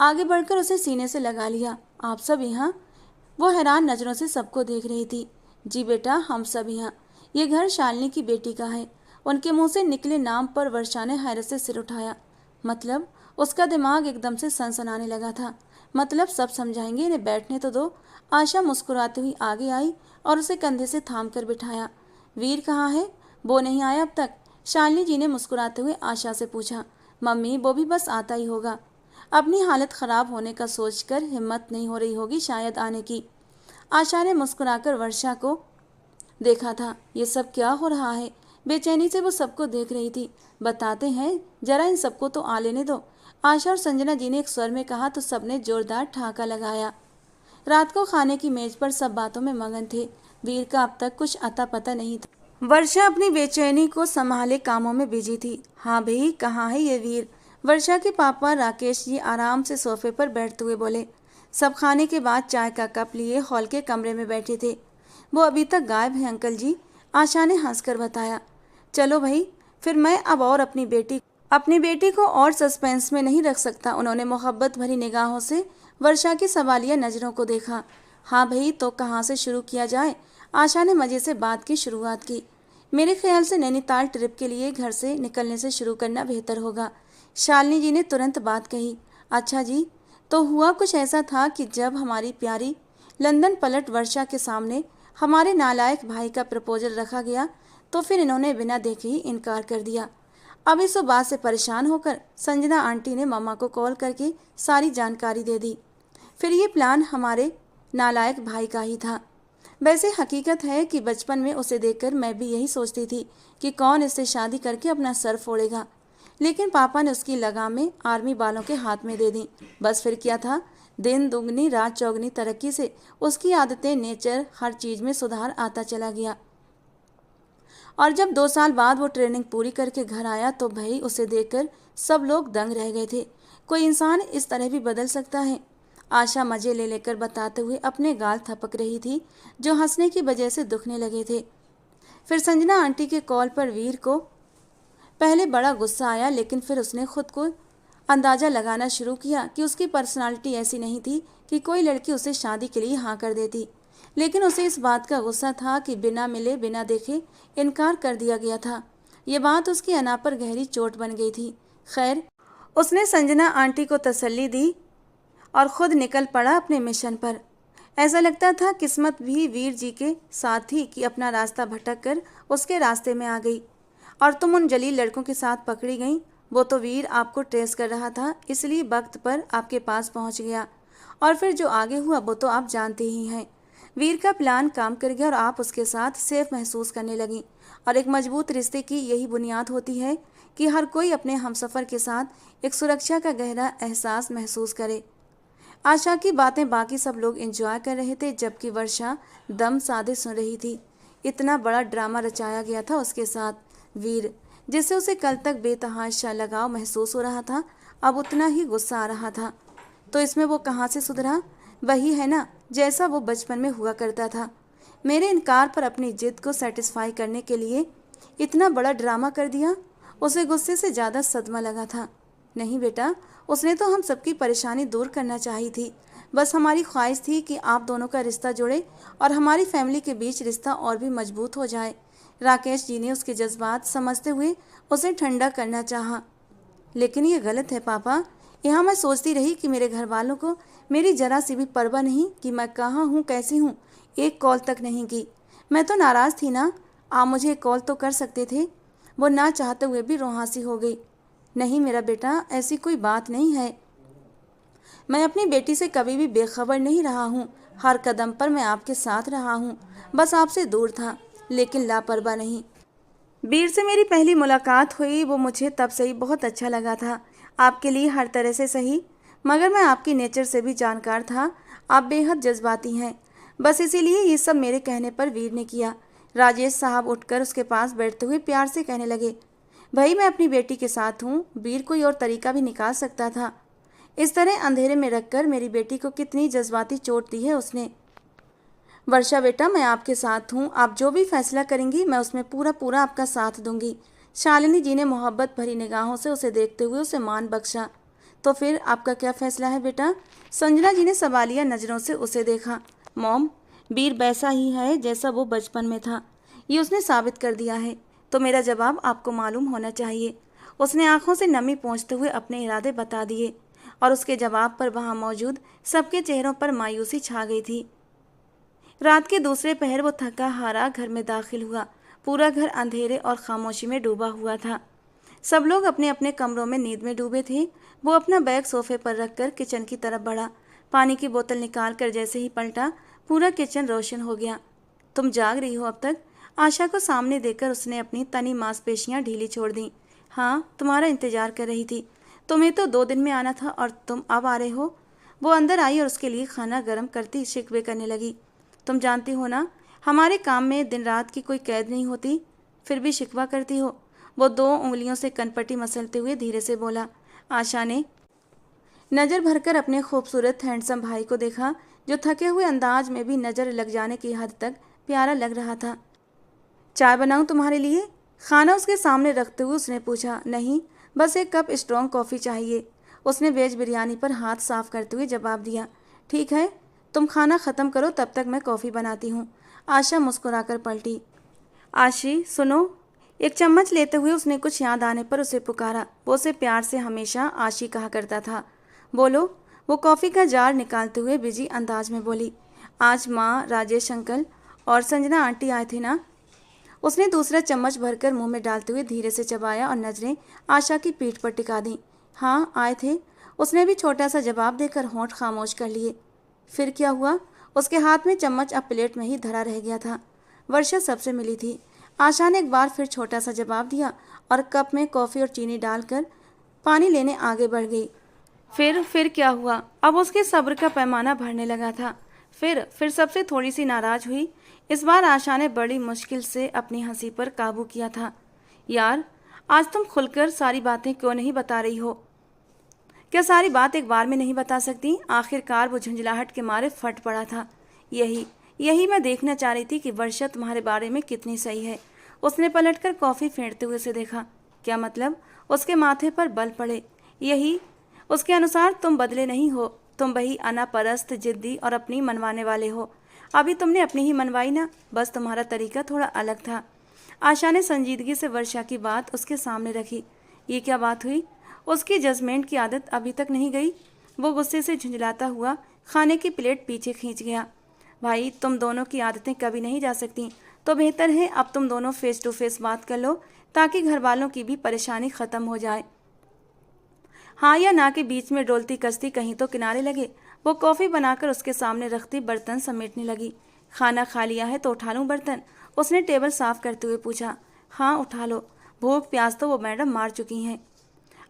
आगे बढ़कर उसे सीने से लगा लिया। आप सब यहाँ? वो हैरान नजरों से सबको देख रही थी। जी बेटा हम सब यहाँ। ये घर शालिनी की बेटी का है। उनके मुंह से निकले नाम पर वर्षा ने हैरत से सिर उठाया। मतलब? उसका दिमाग एकदम से सनसनाने लगा था। मतलब सब समझाएंगे, इन्हें बैठने तो दो। आशा मुस्कुराती हुई आगे आई और उसे कंधे से थाम कर बिठाया। वीर कहाँ है? वो नहीं आया अब तक? शालिनी जी ने मुस्कुराते हुए आशा से पूछा। मम्मी वो भी बस आता ही होगा। अपनी हालत खराब होने का सोचकर हिम्मत नहीं हो रही होगी शायद आने की। आशा ने मुस्कुराकर वर्षा को देखा था। ये सब क्या हो रहा है? बेचैनी से वो सबको देख रही थी। बताते हैं, जरा इन सबको तो आ लेने दो। आशा और संजना जी ने एक स्वर में कहा तो सबने जोरदार ठहाका लगाया। रात को खाने की मेज पर सब बातों में मगन थे। वीर का अब तक कुछ अता पता नहीं था। वर्षा अपनी बेचैनी को संभाले कामों में बिजी थी। हाँ भाई कहाँ है ये वीर? वर्षा के पापा राकेश जी आराम से सोफे पर बैठते हुए बोले। सब खाने के बाद चाय का कप लिए हॉल के कमरे में बैठे थे। वो अभी तक गायब है अंकल जी, आशा ने हंसकर बताया। चलो भाई फिर मैं अब और अपनी बेटी को और सस्पेंस में नहीं रख सकता। उन्होंने मोहब्बत भरी निगाहों से वर्षा की सवालिया नज़रों को देखा। हाँ भाई तो कहाँ से शुरू किया जाए? आशा ने मज़े से बात की शुरुआत की। मेरे ख्याल से नैनीताल ट्रिप के लिए घर से निकलने से शुरू करना बेहतर होगा। शालिनी जी ने तुरंत बात कही। अच्छा जी, तो हुआ कुछ ऐसा था कि जब हमारी प्यारी लंदन पलट वर्षा के सामने हमारे नालायक भाई का प्रपोजल रखा गया तो फिर इन्होंने बिना देखे ही इनकार कर दिया। अब इस बात से परेशान होकर संजना आंटी ने मम्मा को कॉल करके सारी जानकारी दे दी। फिर ये प्लान हमारे नालायक भाई का ही था। वैसे हकीकत है कि बचपन में उसे देखकर मैं भी यही सोचती थी कि कौन इससे शादी करके अपना सर फोड़ेगा, लेकिन पापा ने उसकी लगामें आर्मी वालों के हाथ में दे दी। बस फिर क्या था, दिन दुगनी रात चौगनी तरक्की से उसकी आदतें, नेचर, हर चीज़ में सुधार आता चला गया। और जब 2 साल बाद वो ट्रेनिंग पूरी करके घर आया तो भाई उसे देखकर सब लोग दंग रह गए थे। कोई इंसान इस तरह भी बदल सकता है? आशा मजे ले लेकर बताते हुए अपने गाल थपक रही थी जो हंसने की वजह से दुखने लगे थे। फिर संजना आंटी के कॉल पर वीर को पहले बड़ा गुस्सा आया, लेकिन फिर उसने खुद को अंदाज़ा लगाना शुरू किया कि उसकी पर्सनालिटी ऐसी नहीं थी कि कोई लड़की उसे शादी के लिए हाँ कर देती। लेकिन उसे इस बात का गुस्सा था कि बिना मिले बिना देखे इनकार कर दिया गया था। ये बात उसकी अना पर गहरी चोट बन गई थी। खैर, उसने संजना आंटी को तसल्ली दी और खुद निकल पड़ा अपने मिशन पर। ऐसा लगता था किस्मत भी वीर जी के साथ थी कि अपना रास्ता भटक कर उसके रास्ते में आ गई और तुम उन जलील लड़कों के साथ पकड़ी गई। वो तो वीर आपको ट्रेस कर रहा था, इसलिए वक्त पर आपके पास पहुंच गया। और फिर जो आगे हुआ वो तो आप जानते ही हैं। वीर का प्लान काम कर गया और आप उसके साथ सेफ महसूस करने लगी। और एक मजबूत रिश्ते की यही बुनियाद होती है कि हर कोई अपने हमसफ़र के साथ एक सुरक्षा का गहरा एहसास महसूस करे। आशा की बातें बाकी सब लोग एंजॉय कर रहे थे, जबकि वर्षा दम साधे सुन रही थी। इतना बड़ा ड्रामा रचाया गया था उसके साथ। वीर, जिससे उसे कल तक बेतहाशा लगाव महसूस हो रहा था, अब उतना ही गुस्सा आ रहा था। तो इसमें वो कहाँ से सुधरा? वही है ना जैसा वो बचपन में हुआ करता था। मेरे इनकार पर अपनी जिद को सेटिस्फाई करने के लिए इतना बड़ा ड्रामा कर दिया। उसे गुस्से से ज़्यादा सदमा लगा था। नहीं बेटा, उसने तो हम सबकी परेशानी दूर करना चाही थी। बस हमारी ख्वाहिश थी कि आप दोनों का रिश्ता जुड़े और हमारी फैमिली के बीच रिश्ता और भी मजबूत हो जाए। राकेश जी ने उसके जज्बात समझते हुए उसे ठंडा करना चाहा। लेकिन ये गलत है पापा। यहाँ मैं सोचती रही कि मेरे घर वालों को मेरी जरा सी भी परवाह नहीं कि मैं कहाँ हूँ, कैसी हूँ। एक कॉल तक नहीं की। मैं तो नाराज़ थी ना, आप मुझे एक कॉल तो कर सकते थे। वो ना चाहते हुए भी रोहासी हो गई। नहीं मेरा बेटा, ऐसी कोई बात नहीं है। मैं अपनी बेटी से कभी भी बेखबर नहीं रहा हूँ। हर कदम पर मैं आपके साथ रहा हूँ। बस आपसे दूर था, लेकिन लापरवाह नहीं। वीर से मेरी पहली मुलाकात हुई, वो मुझे तब से ही बहुत अच्छा लगा था। आपके लिए हर तरह से सही, मगर मैं आपकी नेचर से भी जानकार था। आप बेहद जज्बाती हैं। बस इसीलिए ये सब मेरे कहने पर वीर ने किया। राजेश साहब उठकर उसके पास बैठते हुए प्यार से कहने लगे, भाई मैं अपनी बेटी के साथ हूँ। वीर कोई और तरीका भी निकाल सकता था। इस तरह अंधेरे में रखकर मेरी बेटी को कितनी जज्बाती चोट दी है उसने। वर्षा बेटा, मैं आपके साथ हूँ, आप जो भी फैसला करेंगी मैं उसमें पूरा पूरा आपका साथ दूंगी। शालिनी जी ने मोहब्बत भरी निगाहों से उसे देखते हुए उसे मान बख्शा। तो फिर आपका क्या फैसला है बेटा? संजना जी ने सवालिया नज़रों से उसे देखा। मॉम, वीर वैसा ही है जैसा वो बचपन में था, ये उसने साबित कर दिया है, तो मेरा जवाब आपको मालूम होना चाहिए। उसने आंखों से नमी पोंछते हुए अपने इरादे बता दिए और उसके जवाब पर वहां मौजूद सबके चेहरों पर मायूसी छा गई थी। रात के दूसरे पहर वो थका हारा घर में दाखिल हुआ। पूरा घर अंधेरे और खामोशी में डूबा हुआ था। सब लोग अपने अपने कमरों में नींद में डूबे थे। वो अपना बैग सोफे पर रखकर किचन की तरफ बढ़ा। पानी की बोतल निकाल कर जैसे ही पलटा, पूरा किचन रोशन हो गया। तुम जाग रही हो अब तक? आशा को सामने देखकर उसने अपनी तनी मांसपेशियां ढीली छोड़ दी। हाँ, तुम्हारा इंतजार कर रही थी। तुम्हें तो 2 दिन में आना था और तुम अब आ रहे हो। वो अंदर आई और उसके लिए खाना गर्म करती शिकवे करने लगी। तुम जानती हो ना, हमारे काम में दिन रात की कोई कैद नहीं होती, फिर भी शिकवा करती हो। वो 2 उंगलियों से कनपटी मसलते हुए धीरे से बोला। आशा ने नज़र भरकर अपने खूबसूरत हैंडसम भाई को देखा, जो थके हुए अंदाज में भी नज़र लग जाने की हद तक प्यारा लग रहा था। चाय बनाऊं तुम्हारे लिए? खाना उसके सामने रखते हुए उसने पूछा। नहीं, बस 1 कप स्ट्रॉन्ग कॉफ़ी चाहिए। उसने वेज बिरयानी पर हाथ साफ करते हुए जवाब दिया। ठीक है, तुम खाना ख़त्म करो, तब तक मैं कॉफ़ी बनाती हूँ। आशा मुस्कुराकर पलटी। आशी सुनो। एक चम्मच लेते हुए उसने कुछ याद आने पर उसे पुकारा। वो उसे प्यार से हमेशा आशी कहा करता था। बोलो। वो कॉफ़ी का जार निकालते हुए बिजी अंदाज में बोली। आज माँ, राजेश अंकल और संजना आंटी आए थे ना? उसने दूसरा चम्मच भरकर मुंह में डालते हुए धीरे से चबाया और नजरें आशा की पीठ पर टिका दी। हाँ, आए थे। उसने भी छोटा सा जवाब देकर होंठ खामोश कर लिए। फिर क्या हुआ? उसके हाथ में चम्मच अब प्लेट में ही धरा रह गया था। वर्षा सबसे मिली थी। आशा ने एक बार फिर छोटा सा जवाब दिया और कप में कॉफ़ी और चीनी डालकर पानी लेने आगे बढ़ गई। फिर क्या हुआ? अब उसके सब्र का पैमाना बढ़ने लगा था। फिर सबसे थोड़ी सी नाराज हुई। इस बार आशा ने बड़ी मुश्किल से अपनी हंसी पर काबू किया था। यार, आज तुम खुलकर सारी बातें क्यों नहीं बता रही हो? क्या सारी बात एक बार में नहीं बता सकती? आखिरकार वो झंझलाहट के मारे फट पड़ा था। यही मैं देखना चाह रही थी कि वर्षा तुम्हारे बारे में कितनी सही है। उसने पलटकर कॉफ़ी फेंटते हुए उसे देखा। क्या मतलब? उसके माथे पर बल पड़े। यही, उसके अनुसार तुम बदले नहीं हो। तुम वही अनापरस्त, जिद्दी और अपनी मनवाने वाले हो। अभी तुमने अपनी ही मनवाई ना, बस तुम्हारा तरीका थोड़ा अलग था। आशा ने संजीदगी से वर्षा की बात उसके सामने रखी। ये क्या बात हुई? उसकी जजमेंट की आदत अभी तक नहीं गई। वो गुस्से से झुंझलाता हुआ खाने की प्लेट पीछे खींच गया। भाई, तुम दोनों की आदतें कभी नहीं जा सकती, तो बेहतर है अब तुम दोनों फेस टू फेस बात कर लो, ताकि घर वालों की भी परेशानी ख़त्म हो जाए। हाँ या ना के बीच में डोलती कश्ती कहीं तो किनारे लगे। वो कॉफ़ी बनाकर उसके सामने रखती बर्तन समेटने लगी। खाना खा लिया है तो उठा लूँ बर्तन? उसने टेबल साफ करते हुए पूछा। हाँ, उठा लो। भूख प्यास तो वो मैडम मार चुकी हैं।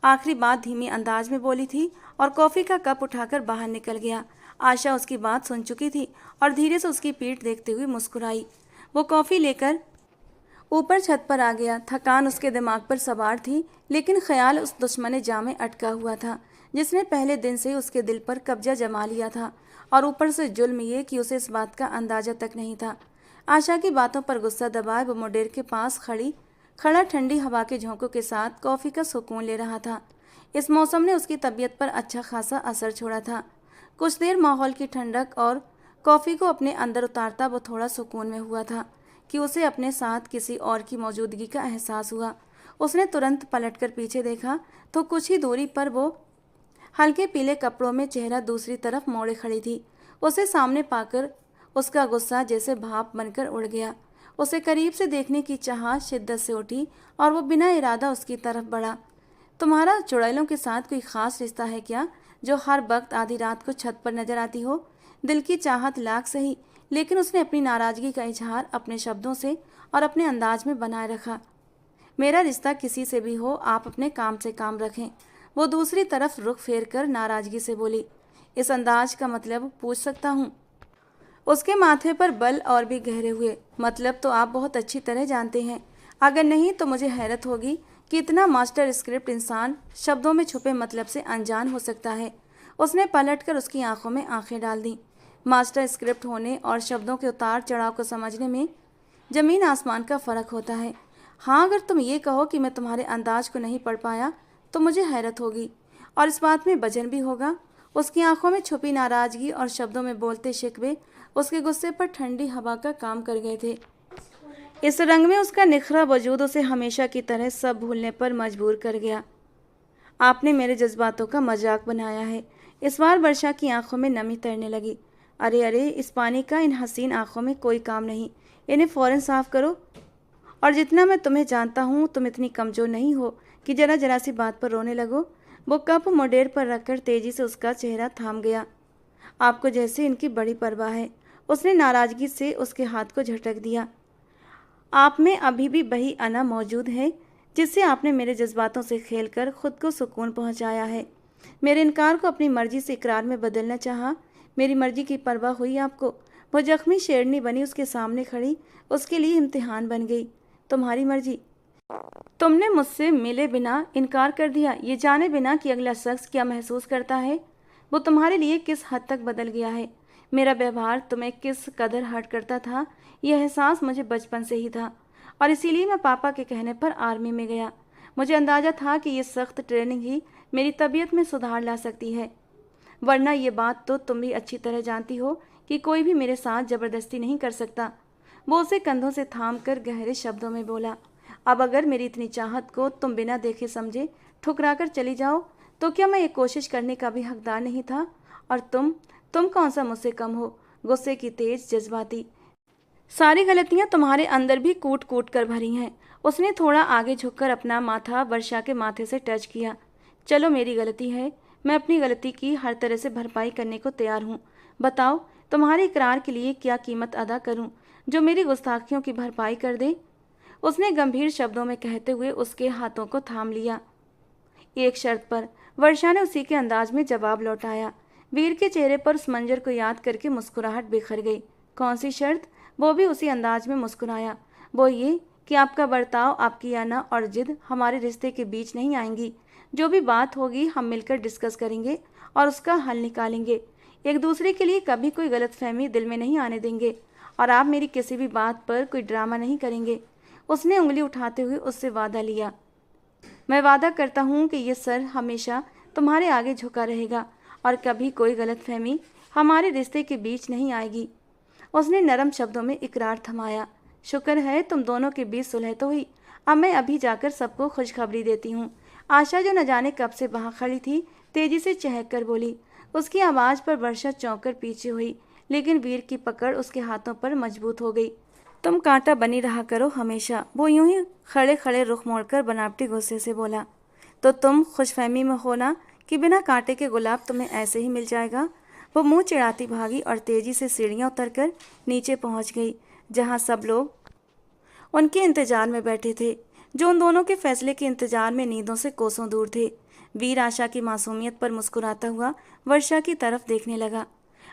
आखिरी बात धीमी अंदाज में बोली थी और कॉफ़ी का कप उठाकर बाहर निकल गया। आशा उसकी बात सुन चुकी थी और धीरे से उसकी पीठ देखते हुए मुस्कुराई। वो कॉफ़ी लेकर ऊपर छत पर आ गया। थकान उसके दिमाग पर सवार थी, लेकिन ख्याल उस दुश्मन जाँ में अटका हुआ था जिसने पहले दिन से उसके दिल पर कब्जा जमा लिया था। और ऊपर से जुल्म ये कि उसे इस बात का अंदाजा तक नहीं था। आशा की बातों पर गुस्सा दबाए वो मोडेर के पास खड़ा ठंडी हवा के झोंकों के साथ कॉफ़ी का सुकून ले रहा था। इस मौसम ने उसकी तबीयत पर अच्छा खासा असर छोड़ा था। कुछ देर माहौल की ठंडक और कॉफ़ी को अपने अंदर उतारता वो थोड़ा सुकून में हुआ था कि उसे अपने साथ किसी और की मौजूदगी का एहसास हुआ। उसने तुरंत पलटकर पीछे देखा तो कुछ ही दूरी पर वो हल्के पीले कपड़ों में चेहरा दूसरी तरफ मोड़े खड़ी थी। उसे सामने पाकर उसका गुस्सा जैसे भाप बनकर उड़ गया। उसे करीब से देखने की चाह शिद्दत से उठी और वो बिना इरादा उसकी तरफ बढ़ा। तुम्हारा चुड़ैलों के साथ कोई ख़ास रिश्ता है क्या, जो हर वक्त आधी रात को छत पर नजर आती हो? दिल की चाहत लाख सही, लेकिन उसने अपनी नाराज़गी का इजहार अपने शब्दों से और अपने अंदाज में बनाए रखा। मेरा रिश्ता किसी से भी हो, आप अपने काम से काम रखें। वो दूसरी तरफ रुख फेर कर नाराज़गी से बोली। इस अंदाज का मतलब पूछ सकता हूँ? उसके माथे पर बल और भी गहरे हुए। मतलब तो आप बहुत अच्छी तरह जानते हैं। अगर नहीं तो मुझे हैरत होगी कि इतना मास्टर स्क्रिप्ट इंसान शब्दों में छुपे मतलब से अनजान हो सकता है। उसने पलटकर उसकी आंखों में आंखें डाल दी। मास्टर स्क्रिप्ट होने और शब्दों के उतार चढ़ाव को समझने में ज़मीन आसमान का फ़र्क होता है। हाँ, अगर तुम ये कहो कि मैं तुम्हारे अंदाज को नहीं पढ़ पाया तो मुझे हैरत होगी और इस बात में वजन भी होगा। उसकी आंखों में छुपी नाराज़गी और शब्दों में बोलते शिकवे उसके गुस्से पर ठंडी हवा का काम कर गए थे। इस रंग में उसका निखरा वजूद उसे हमेशा की तरह सब भूलने पर मजबूर कर गया। आपने मेरे जज्बातों का मजाक बनाया है। इस बार वर्षा की आंखों में नमी तैरने लगी। अरे अरे, इस पानी का इन हसीन आंखों में कोई काम नहीं, इन्हें फ़ौरन साफ करो। और जितना मैं तुम्हें जानता हूँ, तुम इतनी कमज़ोर नहीं हो कि जरा जरा सी बात पर रोने लगो। वो कप मोडेर पर रखकर तेजी से उसका चेहरा थाम गया। आपको जैसे इनकी बड़ी परवाह है। उसने नाराज़गी से उसके हाथ को झटक दिया। आप में अभी भी वही अना मौजूद है जिससे आपने मेरे जज्बातों से खेलकर खुद को सुकून पहुंचाया है। मेरे इनकार को अपनी मर्जी से इकरार में बदलना चाहा। मेरी मर्जी की परवाह हुई आपको। वो जख्मी शेरनी बनी उसके सामने खड़ी, उसके लिए इम्तिहान बन गई। तुम्हारी मर्जी। तुमने मुझसे मिले बिना इनकार कर दिया, ये जाने बिना कि अगला शख्स क्या महसूस करता है। वो तुम्हारे लिए किस हद तक बदल गया है, मेरा व्यवहार तुम्हें किस कदर हर्ट करता था, यह एहसास मुझे बचपन से ही था। और इसीलिए मैं पापा के कहने पर आर्मी में गया। मुझे अंदाज़ा था कि ये सख्त ट्रेनिंग ही मेरी तबीयत में सुधार ला सकती है। वरना ये बात तो तुम भी अच्छी तरह जानती हो कि कोई भी मेरे साथ ज़बरदस्ती नहीं कर सकता। वो उसे कंधों से थाम कर गहरे शब्दों में बोला, अब अगर मेरी इतनी चाहत को तुम बिना देखे समझे ठुकरा कर चली जाओ तो क्या मैं ये कोशिश करने का भी हकदार नहीं था? और तुम कौन सा मुझसे कम हो? गुस्से की तेज जज्बाती सारी गलतियां तुम्हारे अंदर भी कूट कूट कर भरी हैं। उसने थोड़ा आगे झुककर अपना माथा वर्षा के माथे से टच किया। चलो, मेरी गलती है, मैं अपनी गलती की हर तरह से भरपाई करने को तैयार हूँ। बताओ, तुम्हारे इकरार के लिए क्या कीमत अदा करूँ जो मेरी गुस्ताखियों की भरपाई कर दे? उसने गंभीर शब्दों में कहते हुए उसके हाथों को थाम लिया। एक शर्त पर। वर्षा ने उसी के अंदाज में जवाब लौटाया। वीर के चेहरे पर उस मंजर को याद करके मुस्कुराहट बिखर गई। कौन सी शर्त? वो भी उसी अंदाज में मुस्कुराया। वो ये कि आपका बर्ताव, आपकी अना और जिद हमारे रिश्ते के बीच नहीं आएंगी। जो भी बात होगी हम मिलकर डिस्कस करेंगे और उसका हल निकालेंगे। एक दूसरे के लिए कभी कोई गलतफहमी दिल में नहीं आने देंगे और आप मेरी किसी भी बात पर कोई ड्रामा नहीं करेंगे। उसने उंगली उठाते हुए उससे वादा लिया। मैं वादा करता हूँ कि ये सर हमेशा तुम्हारे आगे झुका रहेगा और कभी कोई गलतफहमी हमारे रिश्ते के बीच नहीं आएगी। उसने नरम शब्दों में इकरार थमाया। शुक्र है तुम दोनों के बीच सुलह तो हुई। अब मैं अभी जाकर सबको खुशखबरी देती हूँ। आशा, जो न जाने कब से वहाँ खड़ी थी, तेजी से चहक कर बोली। उसकी आवाज़ पर वर्षा चौंक कर पीछे हुई, लेकिन वीर की पकड़ उसके हाथों पर मजबूत हो गई। तुम कांटा बनी रहा करो हमेशा। वो यूं ही खड़े खड़े रुख मोड़कर बनावटी गुस्से से बोला। तो तुम खुशफहमी में हो ना कि बिना कांटे के गुलाब तुम्हें ऐसे ही मिल जाएगा? वो मुंह चिढ़ाती भागी और तेजी से सीढ़ियां उतरकर नीचे पहुंच गई, जहां सब लोग उनके इंतजार में बैठे थे, जो उन दोनों के फैसले के इंतजार में नींदों से कोसों दूर थे। वीर आशा की मासूमियत पर मुस्कुराता हुआ वर्षा की तरफ देखने लगा।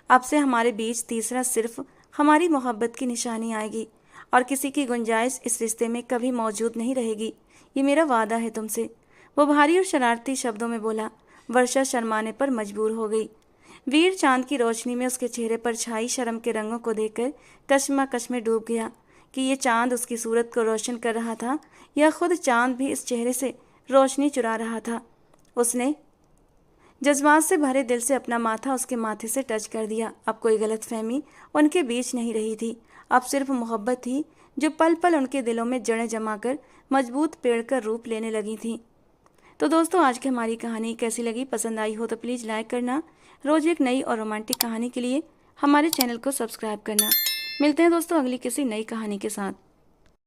अब से हमारे बीच तीसरा सिर्फ हमारी मोहब्बत की निशानी आएगी और किसी की गुंजाइश इस रिश्ते में कभी मौजूद नहीं रहेगी। ये मेरा वादा है तुमसे। वो भारी और शरारती शब्दों में बोला। वर्षा शर्माने पर मजबूर हो गई। वीर चांद की रोशनी में उसके चेहरे पर छाई शर्म के रंगों को देखकर कश्मकश में डूब गया कि ये चांद उसकी सूरत को रोशन कर रहा था या खुद चांद भी इस चेहरे से रोशनी चुरा रहा था। उसने जज्बात से भरे दिल से अपना माथा उसके माथे से टच कर दिया। अब कोई गलतफहमी उनके बीच नहीं रही थी। अब सिर्फ मोहब्बत थी जो पल पल उनके दिलों में जड़ें जमाकर मजबूत पेड़ का रूप लेने लगी थी। तो दोस्तों, आज की हमारी कहानी कैसी लगी? पसंद आई हो तो प्लीज़ लाइक करना। रोज़ एक नई और रोमांटिक कहानी के लिए हमारे चैनल को सब्सक्राइब करना। मिलते हैं दोस्तों अगली किसी नई कहानी के साथ।